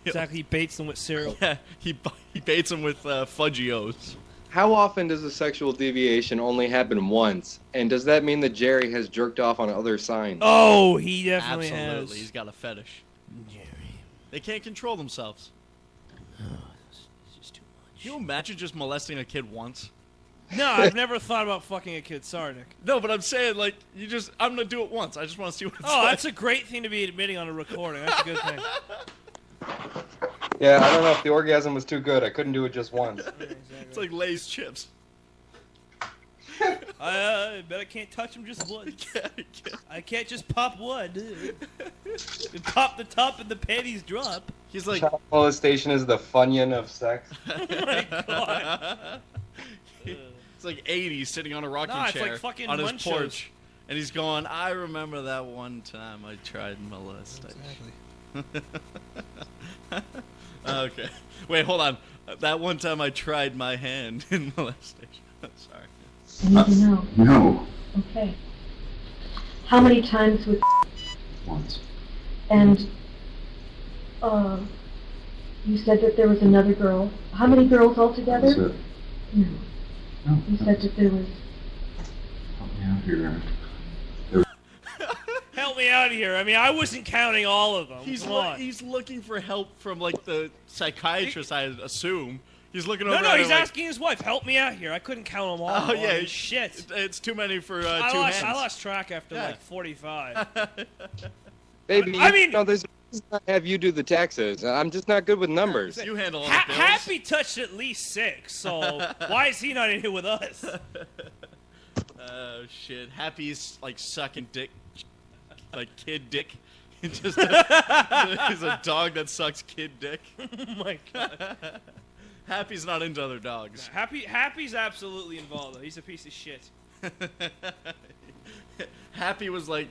Exactly, he baits them with cereal. Yeah, he baits him with Fudgios. How often does a sexual deviation only happen once? And does that mean that Jerry has jerked off on other signs? Oh, he definitely Absolutely, has. he's got a fetish. Jerry. They can't control themselves. It's just too much. Can you imagine just molesting a kid once? No, I've never thought about fucking a kid. Sorry, Nick. No, but I'm saying, like, I'm gonna do it once. I just want to see what it's Oh, like. that's a great thing to be admitting on a recording. That's a good thing. Yeah, I don't know if the orgasm was too good. I couldn't do it just once. It's like Lay's chips. I bet I can't touch him just once. I can't just pop one. And pop the top and the panties drop. He's like, Child molestation is the Funyun of sex. Oh my god. it's like 80 sitting on a rocking Nah, it's chair like fucking on his Munchos. porch, and he's going, "I remember that one time I tried molestation." Okay. Wait, hold on. That one time I tried my hand in molestation. Sorry. I need to know. No. Okay. How many times with Once. and you said that there was another girl. How many girls altogether? That's it. No. No. You said that there was. Help me out here. Help me out here. I mean, I wasn't counting all of them. He's Come on. he's looking for help from like the psychiatrist, I assume, He's looking No, over. no, at he's her like, asking his wife, "Help me out here." I couldn't count them all. Oh yeah, shit. It's too many for two I hands. lost track after Yeah. like 45. Baby, I mean- there's not have you do the taxes. I'm just not good with numbers. You handle all the bills. Happy touched at least 6, so why is he not in here with us? Oh shit, Happy's like sucking dick, like kid dick. Just he's a dog that sucks kid dick. Oh my god. Happy's not into other dogs. Happy's absolutely involved though. He's a piece of shit. Happy was like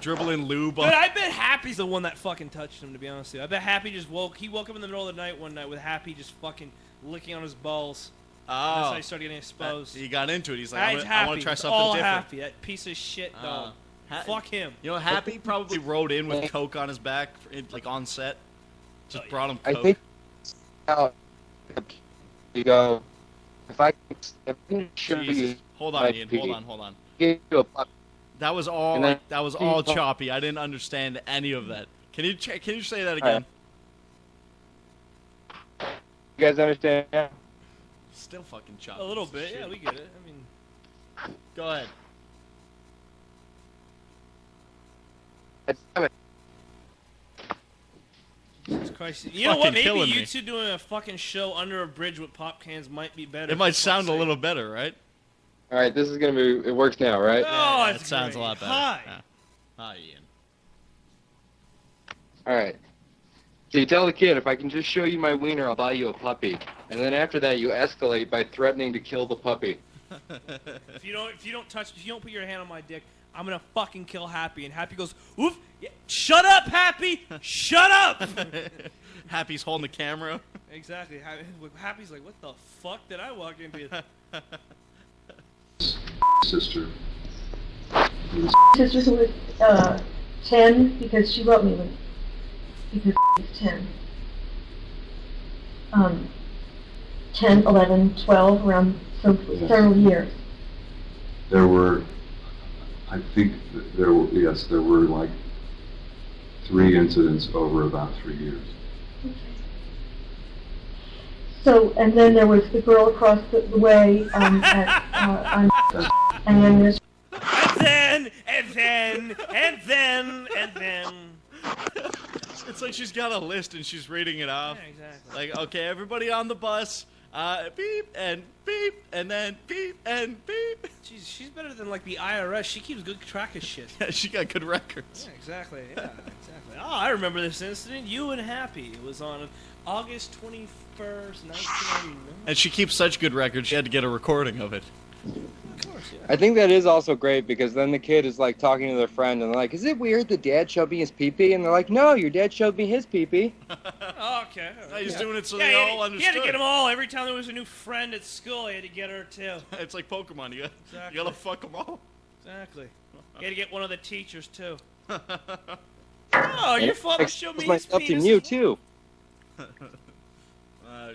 dribbling lube But on. I bet Happy's the one that fucking touched him, to be honest with you. I bet Happy just woke up in the middle of the night one night with Happy just fucking licking on his balls. That's how Oh, he started getting exposed. he got into it. He's like, It's I want Happy. to try It's something all different. Happy. That piece of shit dog. Fuck him. You know, Happy probably rode in with coke on his back, like on set. Just Oh, yeah. brought him I coke. think how you go. If I can show Jesus. you, Hold my on, Ian. pee. Hold on. give you a puppy. That was all And then- like that was all choppy. I didn't understand any of that. Can you say that All again? right. You guys understand? Still fucking choppy. A little It's bit. shit. Yeah, we get it. I mean, Go ahead. Jesus Christ. You know what? Fucking Maybe killing you me. two doing a fucking show under a bridge with pop cans might be better. It might for fuck's sound a sake. little better, right? All right, this is gonna be. It works now, right? Oh, Yeah, it's it sounds great. a lot better. Hi. Yeah. Hi, Ian. All right. So you tell the kid, if I can just show you my wiener, I'll buy you a puppy. And then after that, you escalate by threatening to kill the puppy. If you don't put your hand on my dick, I'm gonna fucking kill Happy. And Happy goes, oof, yeah, shut up, Happy, shut up. Happy's holding the camera. Exactly. Happy's like, what the fuck did I walk into? Sister. Sister who was 10 because she wrote me when because she was 10. 10, 11, 12, around several years. There were, I think that there were like 3 incidents over about 3 years. Okay. So, and then there was the girl across the way and then there's and then. It's like she's got a list and she's reading it off. Yeah, exactly. Like, okay, everybody on the bus, beep, and then beep, and beep. She's better than like the IRS. She keeps good track of shit. Yeah, she got good records. Yeah, exactly. Yeah, exactly. Oh, I remember this incident. You and Happy. It was on August 21st, 1999. And she keeps such good records, she had to get a recording of it. Of course, yeah. I think that is also great because then the kid is like talking to their friend and they're like, "Is it weird that Dad showed me his pee-pee?" And they're like, "No, your dad showed me his pee-pee." Oh, okay. all No, right. he's doing it so Yeah, they he all had, he understood. had to get them all. Every time there was a new friend at school, he had to get her too. It's like Pokemon, you Exactly. gotta fuck them all. Exactly. He had to get one of the teachers too. Oh, your father showed me his myself to penis. you too.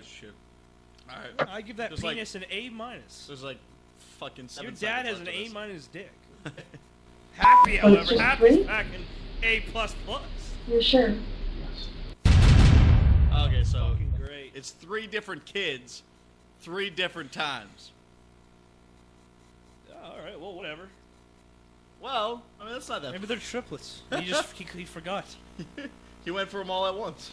Shit. Alright. I give that Just like- penis an A minus. There's like fucking 7 Your dad seconds has an left of A this. minus dick. Happy, Oh, it's however, just Happy's 3? back in A plus plus. you're sure. Yes. Okay, so Fucking great. it's 3 different kids, 3 different times. Oh, all right, well, whatever. Well, I mean that's not that. Maybe they're triplets. He forgot. He went for them all at once.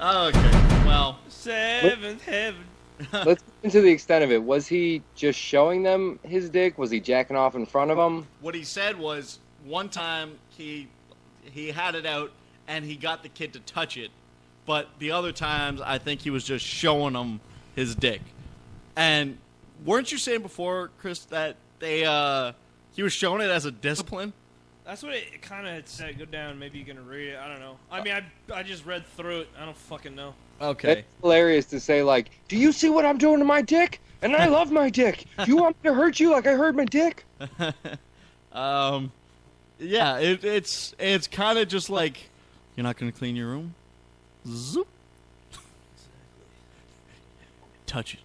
Okay, well, Seventh heaven. Let's get into the extent of it. Was he just showing them his dick? Was he jacking off in front of them? what he said was one time he had it out and he got the kid to touch it, but the other times I think he was just showing him his dick. And weren't you saying before, Chris, that he was showing it as a discipline? That's what it kind of said. Go down. Maybe you can read it. I don't know. I mean, I just read through it. I don't fucking know. Okay. That's hilarious to say, like, "Do you see what I'm doing to my dick? And I love my dick. Do you want me to hurt you like I hurt my dick?" Yeah, it's kind of just like, you're not gonna clean your room. Zoop. Touch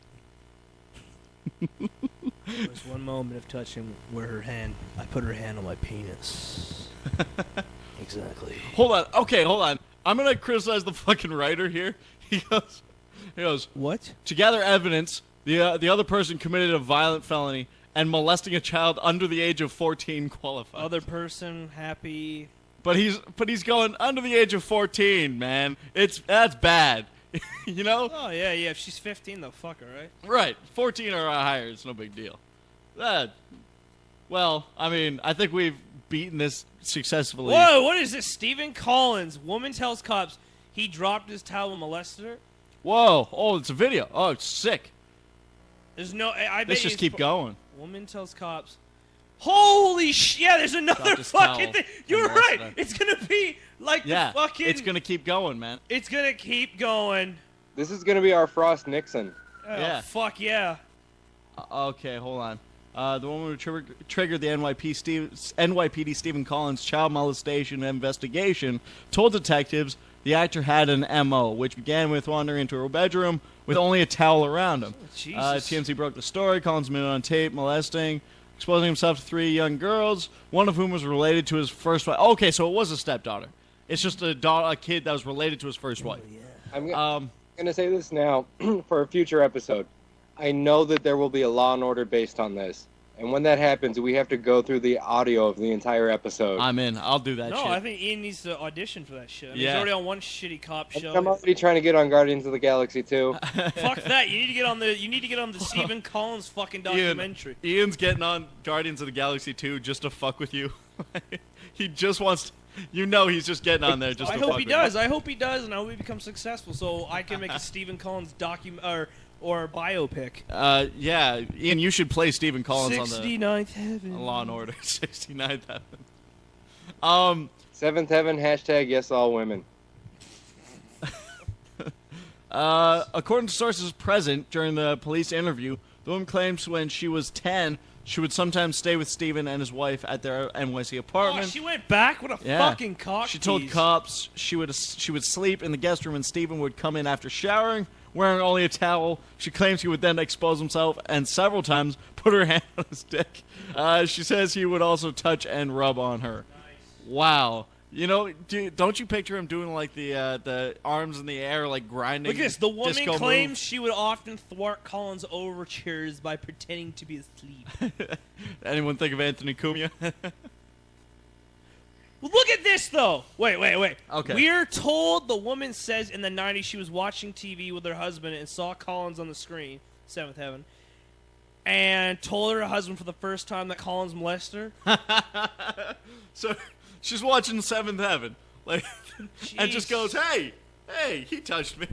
it. There was one moment of touching where I put her hand on my penis. Exactly. Hold on. Okay, hold on. I'm gonna criticize the fucking writer here. He goes, He goes, What? to gather evidence, the other person committed a violent felony and molesting a child under the age of 14 qualifies. Other person, happy. But he's going under the age of 14, man. That's bad. You know? Oh, yeah. If she's 15, they'll fuck her, right? Right. 14 or higher, it's no big deal. Well, I mean, I think we've beaten this successfully. Whoa, what is this? Stephen Collins. Woman tells cops he dropped his towel and molested her. Whoa. Oh, it's a video. Oh, it's sick. There's no... I bet Let's just keep going. Woman tells cops... Holy shit! Yeah, there's another Dropped his fucking towel thing. and You're molested right. her. It's gonna be like Yeah, the fucking... it's gonna keep going, man. It's gonna keep going. This is gonna be our Frost Nixon. Oh, Yeah. fuck yeah. Okay, hold on. The woman who triggered the NYPD Stephen Collins child molestation investigation told detectives the actor had an MO, which began with wandering into her bedroom with only a towel around him. Jesus. TMZ broke the story. Collins admitted on tape molesting, exposing himself to 3 young girls, one of whom was related to his first wife. Okay, so it was a stepdaughter. It's just a kid that was related to his first wife. I'm Um, gonna say this now for a future episode. I know that there will be a Law and Order based on this, and when that happens, we have to go through the audio of the entire episode. I'm in. I'll do that No, shit. I think Ian needs to audition for that shit. I mean, Yeah. He's already on one shitty cop show. I'm already trying to get on Guardians of the Galaxy 2. Fuck that. You need to get on the Stephen Collins fucking documentary. Ian's getting on Guardians of the Galaxy 2 just to fuck with you. He just wants... he's just getting on there just I to hope fuck he with does. I hope he does, and I hope he becomes successful, so I can make a Stephen Collins or biopic. you. Yeah, Ian, you should play Stephen Collins on the 69th Heaven. Law and Order. 69th Heaven. Seventh Heaven, hashtag yes all women. According to sources present during the police interview, the woman claims when she was 10, she would sometimes stay with Stephen and his wife at their NYC Oh, apartment. she went back? What a Yeah. fucking cock She told tease. cops she would sleep in the guest room and Stephen would come in after showering, wearing only a towel. She claims he would then expose himself and several times put her hand on his dick. She says he would also touch and rub on her. Wow. You know, don't you picture him doing like the arms in the air, like grinding? Look at this. The woman disco claims moves? she would often thwart Collins' overtures by pretending to be asleep. Anyone think of Anthony Cumia? Well, look at this, though. Wait. Okay. We're told the woman says in the 90s she was watching TV with her husband and saw Collins on the screen, Seventh Heaven, and told her husband for the first time that Collins molested her. So she's watching Seventh Heaven, like, and just goes, "Hey, he touched me."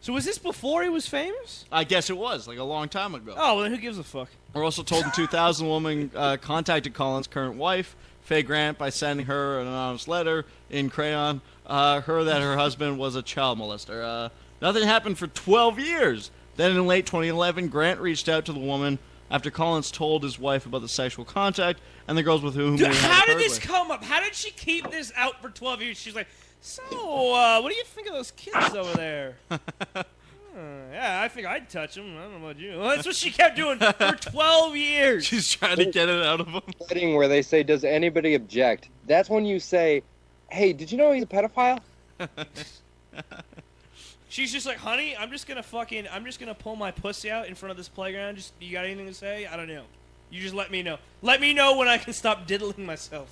So was this before he was famous? I guess it was like a long time ago. Oh, well, then who gives a fuck? We're also told in 2000, a woman contacted Collins' current wife, Faye Grant, by sending her an anonymous letter in crayon, that her husband was a child molester. Nothing happened for 12 years. Then in late 2011, Grant reached out to the woman after Collins told his wife about the sexual contact and the girls with whom Dude, he had how occurred did this with. come up? How did she keep this out for 12 years? She's like, so, what do you think of those kids over there? Yeah, I think I'd touch them. I don't know about you. Well, that's what she kept doing for 12 years. She's trying to get it out of him. Wedding where they say, does anybody object? That's when you say, hey, did you know he's a pedophile? She's just like, honey, I'm just gonna pull my pussy out in front of this playground. Just, you got anything to say? I don't know. You just let me know. Let me know when I can stop diddling myself.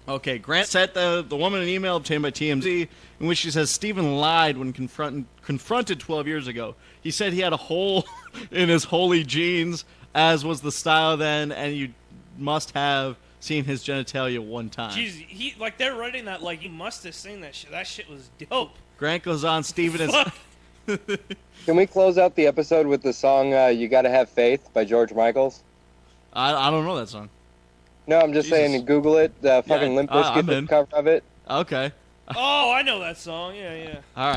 Okay, Grant sent the woman an email obtained by TMZ in which she says Stephen lied when confronted 12 years ago. He said he had a hole in his holy jeans, as was the style then, and you must have seen his genitalia one time. Jeez, they're writing that like you must have seen that shit. That shit was dope. Grant goes on, Stephen is... Fuck. Can we close out the episode with the song You Gotta Have Faith by George Michaels? I don't know that song. No, I'm just Jesus. saying, Google it. Fucking Limp I'm Bizkit in. cover of it. Okay. Oh, I know that song. Yeah. All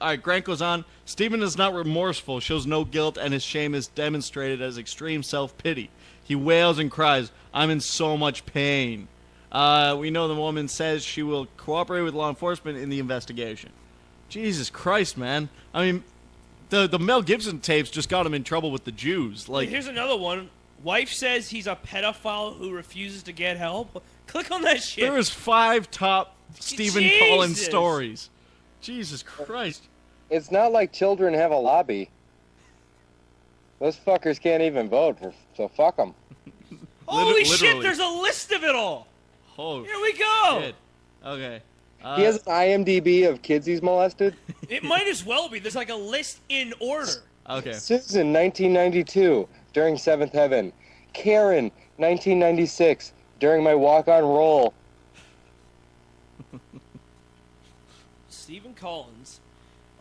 right. Grant goes on. Stephen is not remorseful, shows no guilt, and his shame is demonstrated as extreme self-pity. He wails and cries, "I'm in so much pain." We know the woman says she will cooperate with law enforcement in the investigation. Jesus Christ, man. I mean, the Mel Gibson tapes just got him in trouble with the Jews. Like, Here's another one. Wife says he's a pedophile who refuses to get help. Click on that shit. there was 5 top Stephen Jesus. Collins stories. Jesus Christ. It's not like children have a lobby. Those fuckers can't even vote, so fuck them. Holy shit! literally. There's a list of it all. Oh, Here we go. shit. Okay. He has an IMDb of kids he's molested. It might as well be. There's like a list in order. Okay. Susan, 1992, during Seventh Heaven. Karen, 1996, during my walk-on roll. Stephen Collins.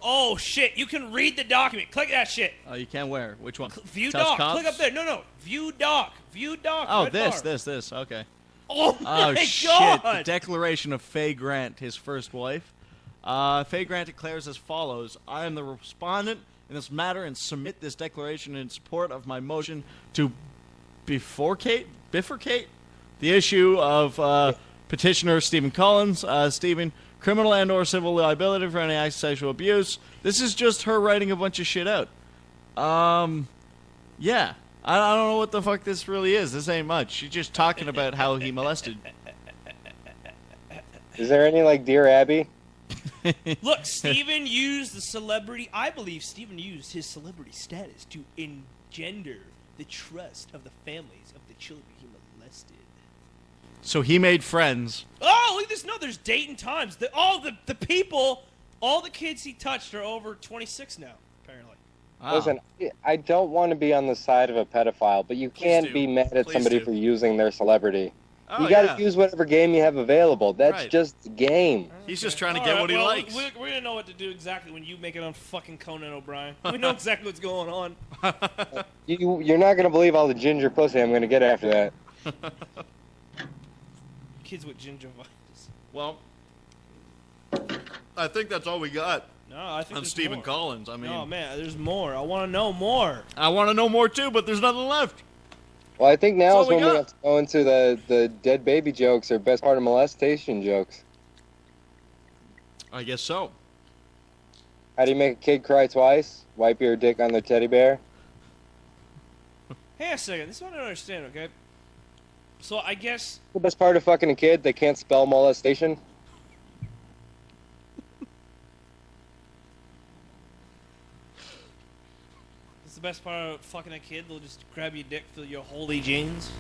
Oh shit! You can read the document. Click that shit. Oh, you can't wear. Which one? View Touch doc. cops? Click up there. No. View doc. View doc. Oh, red this. bar. Okay. Oh Oh, my shit. god! The declaration of Faye Grant, his first wife. Faye Grant declares as follows: I am the respondent in this matter and submit this declaration in support of my motion to bifurcate the issue of petitioner Stephen Collins. Stephen, criminal and/or civil liability for any act of sexual abuse. This is just her writing a bunch of shit out. Yeah. I don't know what the fuck this really is. This ain't much. She's just talking about how he molested. Is there any, like, Dear Abby? Look, Stephen used the celebrity. I believe Stephen used his celebrity status to engender the trust of the families of the children he molested. So he made friends. Oh, look at this! No, there's date and times. All the people, all the kids he touched are over 26 now. Apparently. Wow. Listen, I don't want to be on the side of a pedophile, but you can't do. be mad at Please somebody do. for using their celebrity. Oh, You gotta yeah. use whatever game you have available. That's Right. just the game. He's just trying to All get right, what he well, likes. We're gonna know what to do exactly when you make it on fucking Conan O'Brien. We know exactly what's going on. You're not gonna believe all the ginger pussy I'm gonna get after that. Kids with gingivitis. Well, I think that's all we got No, I think on there's Stephen more. Collins. I mean, No, man, there's more. I want to know more. I want to know more too, but there's nothing left. Well, I think now That's is all we when we got. have to go into the dead baby jokes or best part of molestation jokes. I guess so. How do you make a kid cry twice? Wipe your dick on their teddy bear. Hey, a second. This is what I don't understand, okay? So I guess The best part of fucking a kid, they can't spell molestation. it's the best part of fucking a kid. They'll just grab your dick, fill your holy jeans.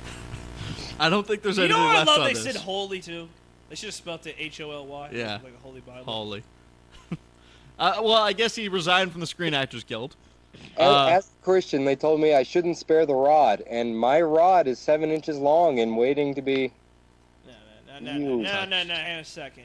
I don't think there's You anything know what I left love? on They this. said holy too. They should have spelled it H-O-L-Y. Yeah. Like a holy Bible. Holy. Well, I guess he resigned from the Screen Actors Guild. As a Christian, they told me I shouldn't spare the rod, and my rod is 7 inches long and waiting to be. No, You- hang on a second.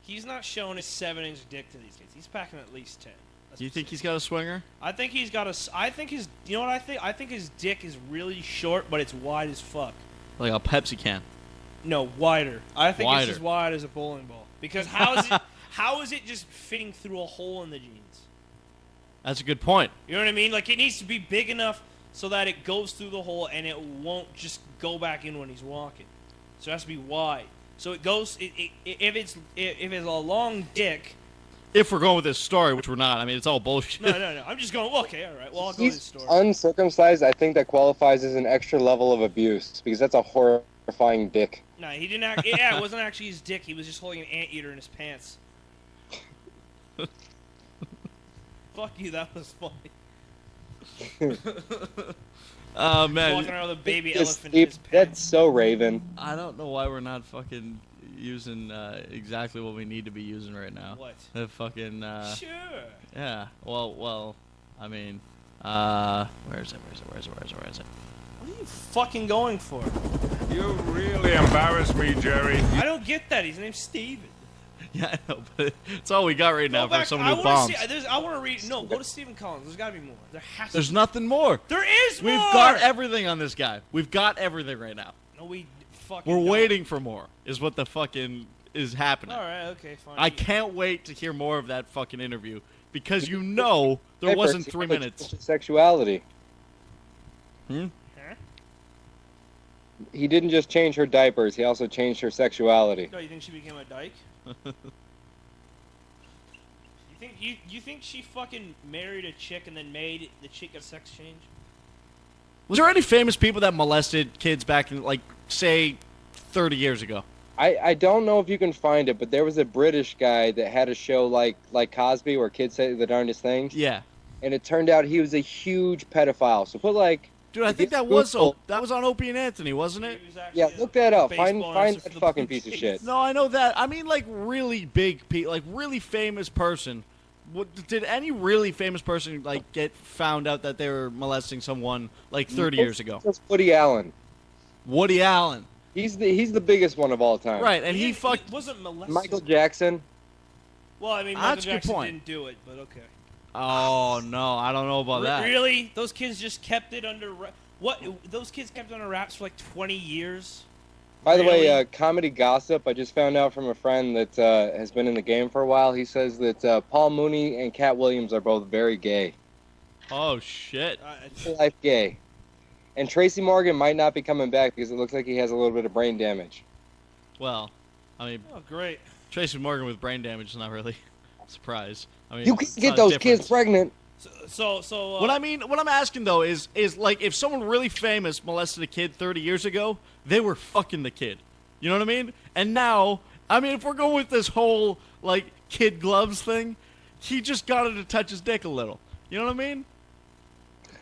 He's not showing his 7-inch dick to these kids. He's packing at least 10. That's Do you what think I'm he's saying. got a swinger? I think he's got a. I think his. You know what I think? I think his dick is really short, but it's wide as fuck. Like a Pepsi can. No, wider. I think Wider. it's as wide as a bowling ball. Because how is it? How is it just fitting through a hole in the jeans? That's a good point. You know what I mean? Like it needs to be big enough so that it goes through the hole and it won't just go back in when he's walking. So it has to be wide. So it goes. If it's a long dick. If we're going with this story, which we're not, I mean, it's all bullshit. No. I'm just going. Okay, all right. Well, I'll go to the He's store. uncircumcised. I think that qualifies as an extra level of abuse because that's a horrifying dick. No, he didn't act. Yeah, it wasn't actually his dick. He was just holding an anteater in his pants. Fuck you. That was funny. Oh, man. Walking around with a baby Just elephant in his That's pants. so Raven. I don't know why we're not fucking using exactly what we need to be using right now. What? The fucking, Sure. yeah. Well, I mean, where is it? What are you fucking going for? You really embarrass me, Jerry. I don't get that. His name's Steven. Yeah, I know, but it's all we got right now Go for back. someone I who wanna bombs. see. I want to read. No, go to Stephen Collins. There's got to be more. There has to. There's be. nothing more. There is more. We've got everything on this guy. We've got everything right now. No, we fucking. We're don't. waiting for more. Is what the fucking is happening. All right. Okay. Fine. I can't wait to hear more of that fucking interview because you know there wasn't 3 minutes. Sexuality. Hmm? Huh? He didn't just change her diapers. He also changed her sexuality. No, you think she became a dyke? You think she fucking married a chick and then made the chick a sex change? Was there any famous people that molested kids back in, like, say, 30 years ago? I don't know if you can find it, but there was a British guy that had a show like Cosby where kids say the darndest things. Yeah. And it turned out he was a huge pedophile. So put like, Dude, I if think you that was Google- that was on Opie and Anthony, wasn't it? He was actually yeah, a look that up. Find baseball find announcer that for the fucking Blue piece of Jays. shit. No, I know that. I mean, like really big, like really famous person. Did any really famous person like get found out that they were molesting someone like 30 years ago? That's Woody Allen. Woody Allen, He's the biggest one of all time. right? And he didn't- fucked. wasn't molested. Michael Jackson. Well, I mean, That's Michael a good Jackson point. didn't do it, but okay. Oh no, I don't know about that. Really? Those kids just kept it under what? Those kids kept it under wraps for like 20 years. By the Really? way, comedy gossip. I just found out from a friend that has been in the game for a while. He says that Paul Mooney and Cat Williams are both very gay, Oh shit. life gay, and Tracy Morgan might not be coming back because it looks like he has a little bit of brain damage. Well, I mean, Oh, great. Tracy Morgan with brain damage is not really a surprise. I mean, You can it's get not a those difference. kids pregnant. So. What I'm asking though is like if someone really famous molested a kid 30 years ago, they were fucking the kid. You know what I mean? And now, I mean, if we're going with this whole like kid gloves thing, he just got her to touch his dick a little. You know what I mean?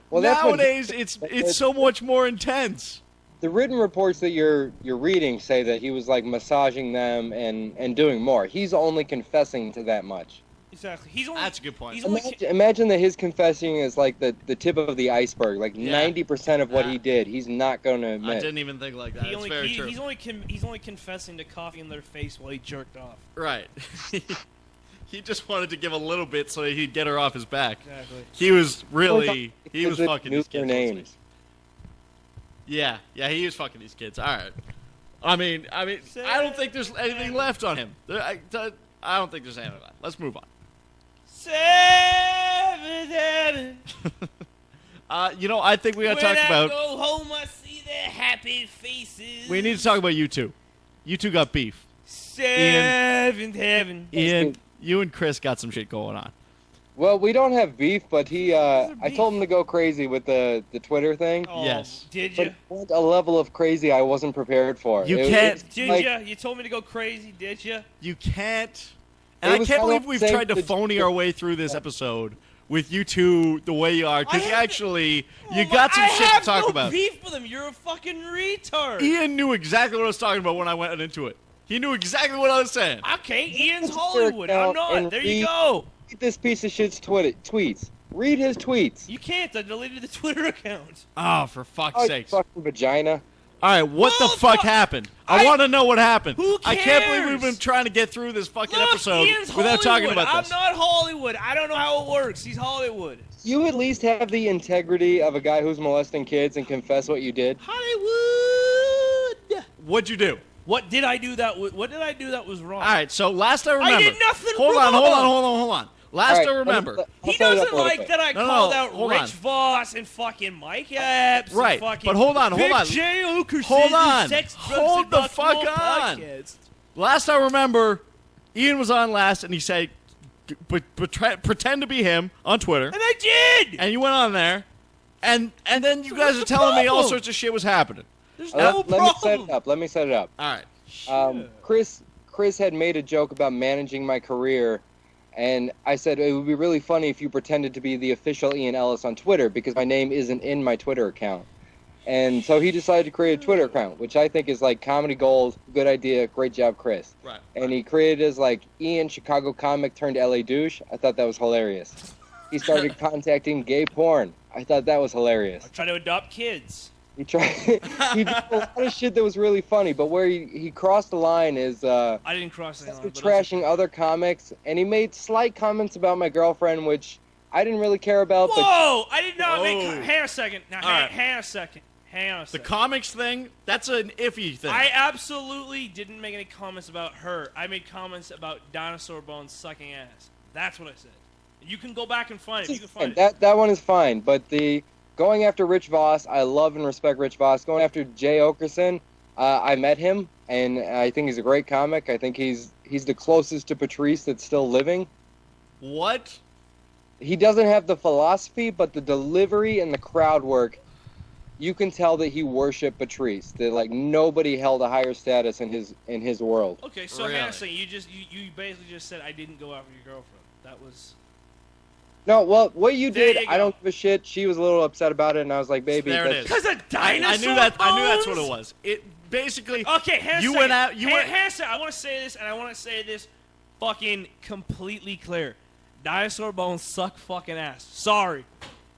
Well, that's what Nowadays, it's so much more intense. the written reports that you're reading say that he was like massaging them and doing more. He's only confessing to that much. Exactly. He's only. That's a good point. He's only. Imagine that his confessing is like the tip of the iceberg. Like Yeah. 90% of what Yeah. he did, he's not going to I admit. didn't even think like that. He It's only, very he- true. he's only confessing to coffee in their face while he jerked off. Right. He just wanted to give a little bit so he'd get her off his back. Exactly. He was really he was Because they fucking knew these their kids. mostly. names. Yeah, he was fucking these kids. All right. I mean, I don't think there's anything left on him. I don't think there's anything left. Let's move on. 7. You know, I think we got to talk When I about. go home, I see their happy faces. We need to talk about you two. You two got beef. 7th heaven. Ian, you and Chris got some shit going on. Well, we don't have beef, but he. there I told him to go crazy with the Twitter thing. Oh, Yes. Did But you? it went a level of crazy I wasn't prepared for. You It- can't- it's Did like- you? You told me to go crazy. Did you? You can't. And It I was can't kinda believe we've saying tried to the- phony our way through this episode with you two the way you are. Because I you have- actually, you Oh, got some I shit have to talk no about. beef with him. You're a fucking retard. Ian knew exactly what I was talking about when I went into it. He knew exactly what I was saying. Okay, Ian's Twitter Hollywood. I'm account not. and There you read- go. Read this piece of shit's tweets. Read his tweets. You can't. I deleted the Twitter account. Oh, for fuck's Oh, you sakes. fucking vagina. All right, what Well, the fuck fuck- happened? I I- want to know what happened. Who I can't believe we've cares? been trying to get through this fucking Look, episode Ian's without talking Hollywood. about this. I'm not Hollywood. I don't know how it works. He's Hollywood. You at least have the integrity of a guy who's molesting kids and confess what you did. Hollywood. What'd you do? What did I do that? What did I do that was wrong? All right, so last I remember. did nothing hold wrong. on. Last All right, I remember. I'll He set it up doesn't a little like bit. that I No, called no, out hold Rich on. Voss and fucking Mike Epps. Right, and fucking but hold on. Big J. Okerson Hold on. and Sex, Drugs, Hold and the Rock and Roll fuck on. Podcast. Last I remember, Ian was on last, and he said, pretend to be him on Twitter. And I did. And you went on there, and then you guys What's are the telling me all problem? sorts of shit was happening. There's Let no me set problem. it up. Let me set it up. All right. Chris had made a joke about managing my career, and I said it would be really funny if you pretended to be the official Ian Ellis on Twitter because my name isn't in my Twitter account. And so he decided to create a Twitter account, which I think is like comedy gold. Good idea. Great job, Chris. Right. And he created as like Ian Chicago comic turned LA douche. I thought that was hilarious. He started contacting gay porn. I thought that was hilarious. Try to adopt kids. He tried. He did a lot of shit that was really funny, but where he crossed the line is I didn't cross that line. but trashing other comics, and he made slight comments about my girlfriend, which I didn't really care about. But Whoa! I did not make. Whoa. Hang on a second. Now, All right. hang on a second. Hang on a The second. comics thing, that's an iffy thing. I absolutely didn't make any comments about her. I made comments about dinosaur bones sucking ass. That's what I said. You can go back and find it. You can find it. that one is fine. But the going after Rich Voss, I love and respect Rich Voss. Going after Jay Okerson, I met him, and I think he's a great comic. I think he's the closest to Patrice that's still living. What? He doesn't have the philosophy, but the delivery and the crowd work. you can tell that he worshipped Patrice. That like nobody held a higher status in his world. Okay, so Really? Hannah, you basically just said I didn't go after your girlfriend. That was. No, well, what you There did, you I go. don't give a shit. She was a little upset about it, and I was like, baby, There it that's- is. Because of dinosaur I knew that. I knew that's what it bones? was. It basically. Okay, Hannah, You went out. You went. Hannah, I want to say this, and I want to say this fucking completely clear. Dinosaur bones suck fucking ass.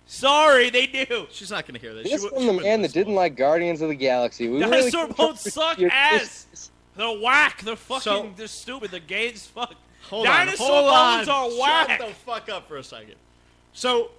Sorry, they do. She's not gonna hear this. This She from the man that didn't like Guardians of the Galaxy. We really Dinosaur bones suck your- ass. They're whack. They're fucking. So- they're stupid. They're gay as fuck. Hold Dinosaur on. Hold bones on. are whack. Shut the fuck up for a second. So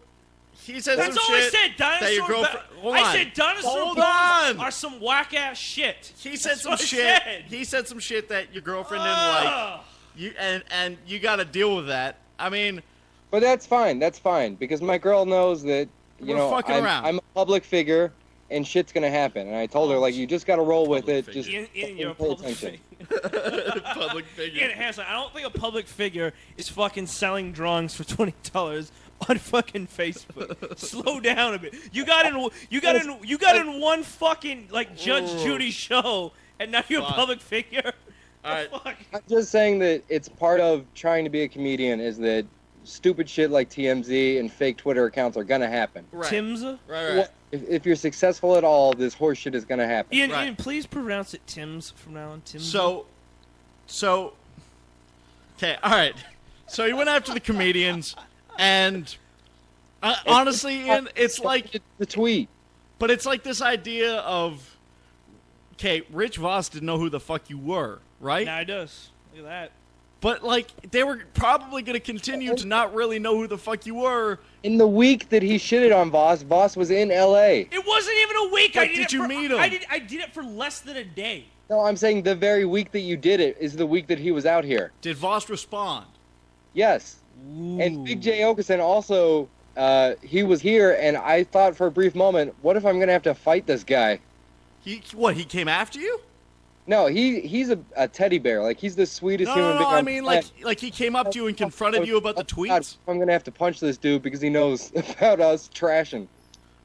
he said That's some all shit I said. that your Dinosaur. girlfriend. Hold I on. said dinosaur Hold bones on. are some whack ass shit. He said That's some what I shit. said. He said some shit that your girlfriend didn't like. Ugh. You and you got to deal with that. I mean, But that's fine. That's fine because my girl knows that We're fucking around. I'm a public figure and shit's gonna happen. And I told her like you just gotta roll with Public it. figure. Just Ian, you're a pay public attention. figure. public figure. Ian Hansen, I don't think a public figure is fucking selling drawings for $20 on fucking Facebook. Slow down a bit. You got in one fucking like Judge Ooh. Judy show, and now you're a Fuck. public figure. All right. Fuck. I'm just saying that it's part of trying to be a comedian is that stupid shit like TMZ and fake Twitter accounts are gonna happen. Right. Timza? Right. If you're successful at all, this horse shit is gonna happen. Ian, Right. Ian, please pronounce it Tim's from now on. Tim's. So. Okay. All right. So he went after the comedians, and honestly, Ian, it's like. It's the tweet. But it's like this idea of, okay, Rich Voss didn't know who the fuck you were, right? Now he does. Look at that. But like they were probably gonna continue to not really know who the fuck you were. In the week that he shitted on Voss was in L.A. It wasn't even a week. But I did did it you for, meet him? I did it for less than a day. No, I'm saying the very week that you did it is the week that he was out here. Did Voss respond? Yes. And Big J. Okerson also, he was here, and I thought for a brief moment, what if I'm going to have to fight this guy? He He came after you? No, he's a teddy bear. Like, he's the sweetest No, human no, being no. I on mean, the planet. like he came up to you and confronted you about the Oh, God, tweets. I'm going to have to punch this dude because he knows about us trashing.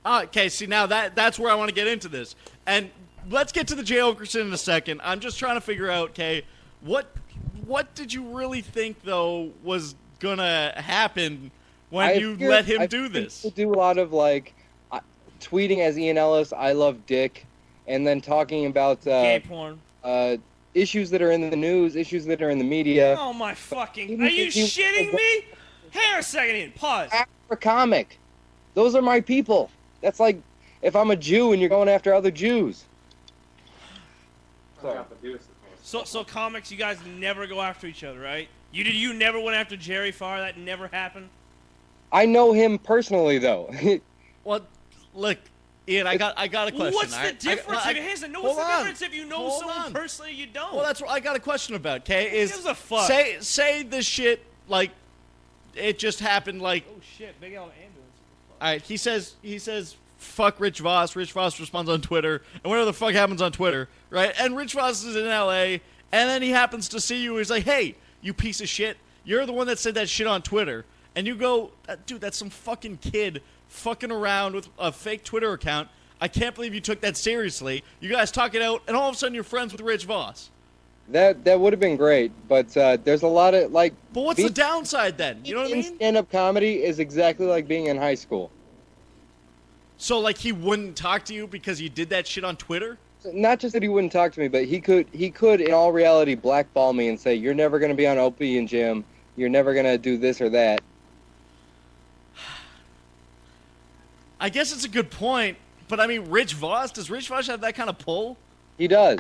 Okay, see now that's where I want to get into this, and let's get to the Jay Okerson in a second. I'm just trying to figure out, okay, what did you really think though was gonna happen when you let him do this? People do a lot of like tweeting as Ian Ellis, I love Dick, and then talking about Gay porn. issues that are in the news, issues that are in the media. Oh my fucking! Even Are you if you- shitting me? Hang on a second, Ian. Pause. After a comic, those are my people. That's like if I'm a Jew and you're going after other Jews. Sorry. So comics, you guys never go after each other, right? You never went after Jerry Farr. That never happened. I know him personally though. Well, look, Ian, I got a question. What's all the right? difference? I- if it hasn't, no, hold what's the on. difference if you know Hold someone on. personally? You don't. Well, that's what I got a question about. Okay, is gives a fuck? say this shit like it just happened. Like, Oh shit! Big L ambulance. all right, he says fuck Rich Voss. Rich Voss responds on Twitter, and whatever the fuck happens on Twitter, right? And Rich Voss is in L.A. and then he happens to see you. He's like, hey, you piece of shit. You're the one that said that shit on Twitter, and you go, dude, that's some fucking kid fucking around with a fake Twitter account. I can't believe you took that seriously. You guys talk it out, and all of a sudden you're friends with Rich Voss. That would have been great, but there's a lot of like. But what's the downside then? You know what I mean? Stand-up comedy is exactly like being in high school. So like he wouldn't talk to you because you did that shit on Twitter? Not just that he wouldn't talk to me, but he could in all reality blackball me and say you're never going to be on Opie and Jim. You're never going to do this or that. I guess it's a good point, but I mean, Rich Voss, does Rich Voss have that kind of pull? He does.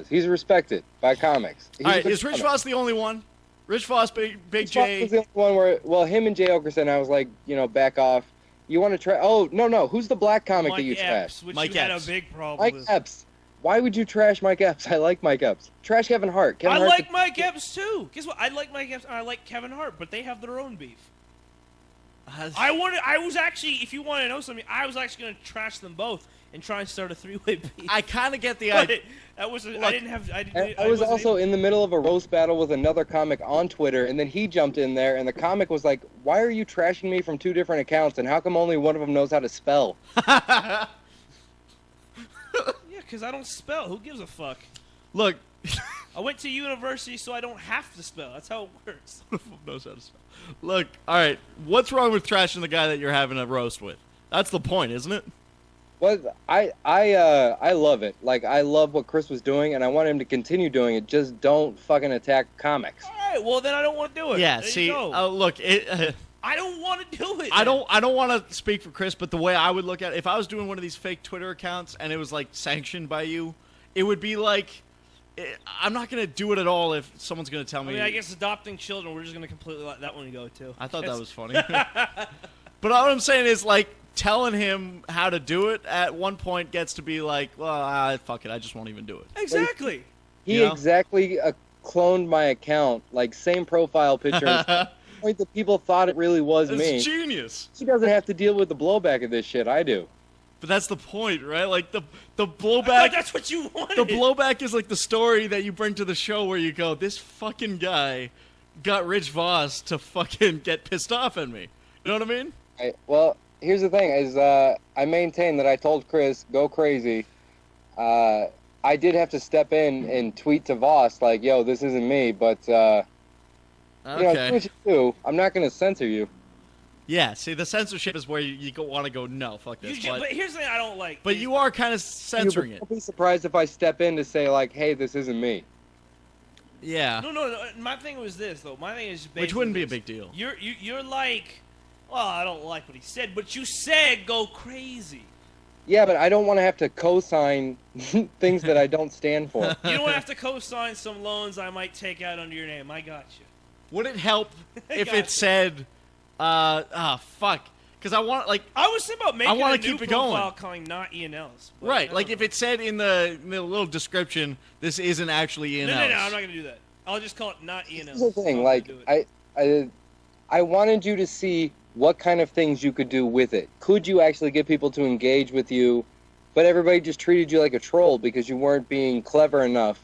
He's respected by comics. He's All a right, good is Rich comic. Voss the only one? Rich Voss, Big Rich Voss J. was the only one where, well, him and Jay Okerson, I was like, back off. You want to try? Oh, no. Who's the black comic Mike that you Epps, trashed? which Mike you had a Epps. big problem Mike with. Epps. Why would you trash Mike Epps? I like Mike Epps. Trash Kevin Hart. Kevin I Hart's like Mike Epps too. Guess what? I like Mike Epps and I like Kevin Hart, but they have their own beef. I was actually, if you want to know something, I was actually going to trash them both and try and start a three-way beef. I kind of get the but idea. that was I Look, didn't have. I was wasn't also able- in the middle of a roast battle with another comic on Twitter, and then he jumped in there, and the comic was like, "Why are you trashing me from two different accounts, and how come only one of them knows how to spell?" because I don't spell. Who gives a fuck? Look, I went to university so I don't have to spell. That's how it works. knows how to spell. Look, all right. What's wrong with trashing the guy that you're having a roast with? That's the point, isn't it? Well, I love it. Like, I love what Chris was doing, and I want him to continue doing it. Just don't fucking attack comics. All right, well then I don't want to do it. Yeah. There See, you go. look, I don't want to do it. I don't want to speak for Chris, but the way I would look at it, if I was doing one of these fake Twitter accounts and it was like sanctioned by you, it would be like, I'm not gonna do it at all if someone's gonna tell me. I guess adopting children, we're just gonna completely let that one go too. I thought that was funny. But all I'm saying is, like, telling him how to do it at one point gets to be like, well, fuck it, I just won't even do it. Exactly. He You know? exactly cloned my account, like same profile picture. And the point that people thought it really was me. It's genius. He doesn't have to deal with the blowback of this shit. I do. But that's the point, right? Like the I thought blowback. that's what you wanted. The blowback is like the story that you bring to the show where you go, this fucking guy got Rich Voss to fucking get pissed off at me. You know what I mean? Well, here's the thing: is I maintain that I told Chris go crazy. I did have to step in and tweet to Voss like, "Yo, this isn't me," but you know, do Okay. what you do. I'm not gonna censor you. Yeah. See, the censorship is where you want to go. No, fuck this. but here's the thing I don't like. But is- you are kind of censoring it. Don't be surprised if I step in to say like, "Hey, this isn't me." Yeah. No. My thing was this though. My thing is basically Which wouldn't be a this. big deal. You're like, well, I don't like what he said, but you said go crazy. Yeah, but I don't want to have to co-sign things that I don't stand for. You don't have to co-sign some loans I might take out under your name. I got you. Would it help if Gotcha. it said, fuck? Because I want, like, I was thinking about making wanna a new keep it going. profile calling not Ian Ellis. but right, I like don't if know. it said in the little description, this isn't actually Ian No, Ellis. I'm not gonna do that. I'll just call it not Ian Ellis. Here's the thing: I'm like, gonna do it. I wanted you to see what kind of things you could do with it. Could you actually get people to engage with you? But everybody just treated you like a troll because you weren't being clever enough.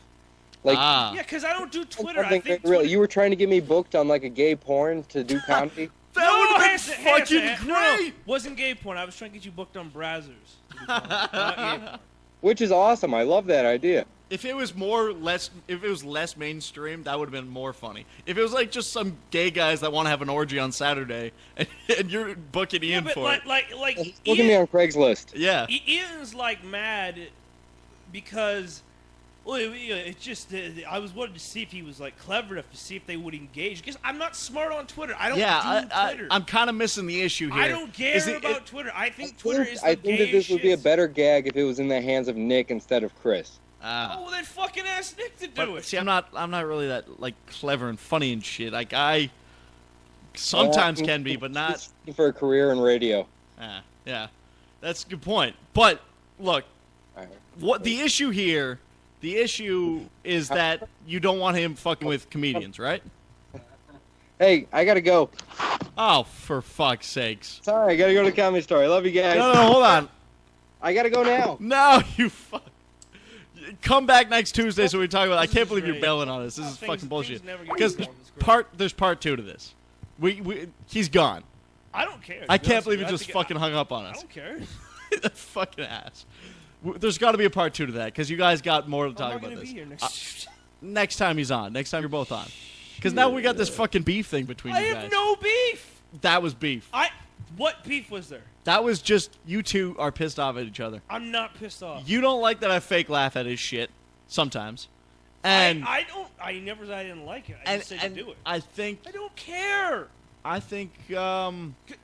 Like, Ah. Yeah, because I don't do Twitter. I something think very real. Twitter- You were trying to get me booked on like a gay porn to do comedy. That No, would have been Hanson, fucking Hanson, great! No, wasn't gay porn. I was trying to get you booked on Brazzers. Not gay porn. Which is awesome. I love that idea. If it was less mainstream, that would have been more funny. If it was like just some gay guys that want to have an orgy on Saturday, and you're booking Yeah, Ian but for like, it, like Look at me on Craigslist. yeah. Ian's like mad because, well, it just I was wanting to see if he was like clever enough to see if they would engage. Because I'm not smart on Twitter. I don't do Twitter. I'm kind of missing the issue here. I don't care Is it- about Twitter. I think I Twitter think, is the I think that gay this would be a shit. better gag if it was in the hands of Nick instead of Chris. Ah. Oh, well, then fucking ask Nick to do But it. see, I'm not really that like clever and funny and shit. Like I sometimes can be, but not. He's looking for a career in radio. Yeah, that's a good point. But look, Alright. what the issue here? The issue is that you don't want him fucking with comedians, right? Hey, I gotta go. Oh, for fuck's sakes! Sorry, I gotta go to the Comedy Store. I love you guys. No, hold on. I gotta go now. No, you fuck. Come back next Tuesday so we talk about. I This can't is believe you're great. bailing on this. This is Things- fucking bullshit. things never get Because resolved. It's great. there's part 2 to this. He's gone. I don't care. I to be can't honest believe with he you. I just think fucking hung up on I us. don't care. That fucking ass. There's got to be a part 2 to that because you guys got more to I'm talk not about gonna this. be here next. Next time he's on. Next time you're both on. Because now we got this fucking beef thing between I you have guys. no beef. That was beef. What beef was there? That was just you two are pissed off at each other. I'm not pissed off. You don't like that I fake laugh at his shit sometimes, and I don't. I never said I didn't like it. I and, just said and to do it. I think I don't care. we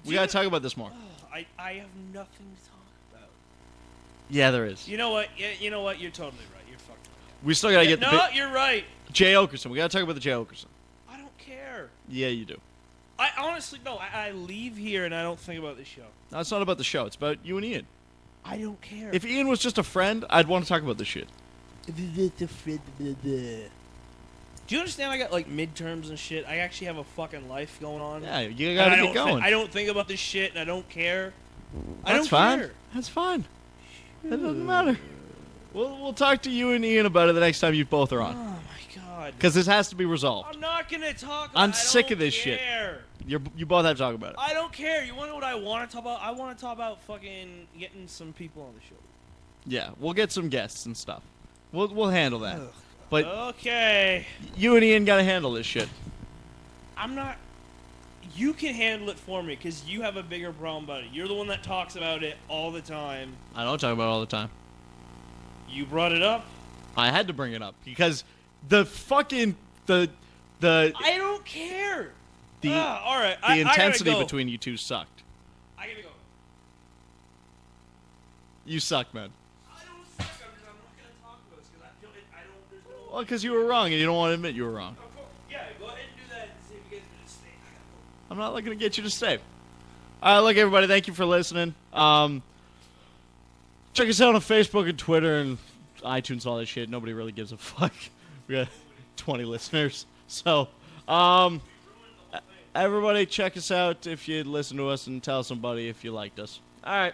you- gotta talk about this more. I have nothing to talk about. Yeah, there is. You know what? You know what? You're totally right. You're fucking We still gotta right. get the No, you're right. Jay Okerson. We gotta talk about the Jay Okerson. I don't care. Yeah, you do. I honestly no. I leave here and I don't think about the show. No, it's not about the show. It's about you and Ian. I don't care. If Ian was just a friend, I'd want to talk about this shit. Do you understand? I got like midterms and shit. I actually have a fucking life going on. Yeah, you And gotta I get don't going. I don't think about this shit, and I don't care. I That's don't fine. care. That's fine. That doesn't matter. We'll talk to you and Ian about it the next time you both are Oh on. my god. Because this has to be resolved. I'm not gonna talk. I'm I sick don't of this shit. care. You both have to talk about it. I don't care. You want to know what I want to talk about? I want to talk about fucking getting some people on the show. Yeah, we'll get some guests and stuff. We'll handle that. But Okay. you and Ian gotta handle this shit. I'm not. You can handle it for me because you have a bigger problem about it. You're the one that talks about it all the time. I don't talk about it all the time. You brought it up. I had to bring it up because the fucking the I don't care. the All right. the I gotta intensity go. between you two sucked. I gotta go. You suck, man. I don't suck. I'm not gonna talk about this because I feel it. I don't. There's no. Well, because you were wrong and you don't want to admit you were wrong. Of course. Yeah. Go ahead and do that and see if you guys can just stay. I gotta go. I'm not looking to get you to stay. All right, look, everybody, thank you for listening. Check us out on Facebook and Twitter and iTunes, all that shit. Nobody really gives a fuck. We got 20 listeners. So, everybody, check us out if you listen to us and tell somebody if you liked us. All right.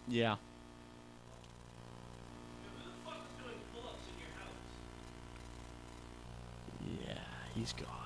Yeah. Who the fuck is doing pull-ups in your house? Yeah, he's gone.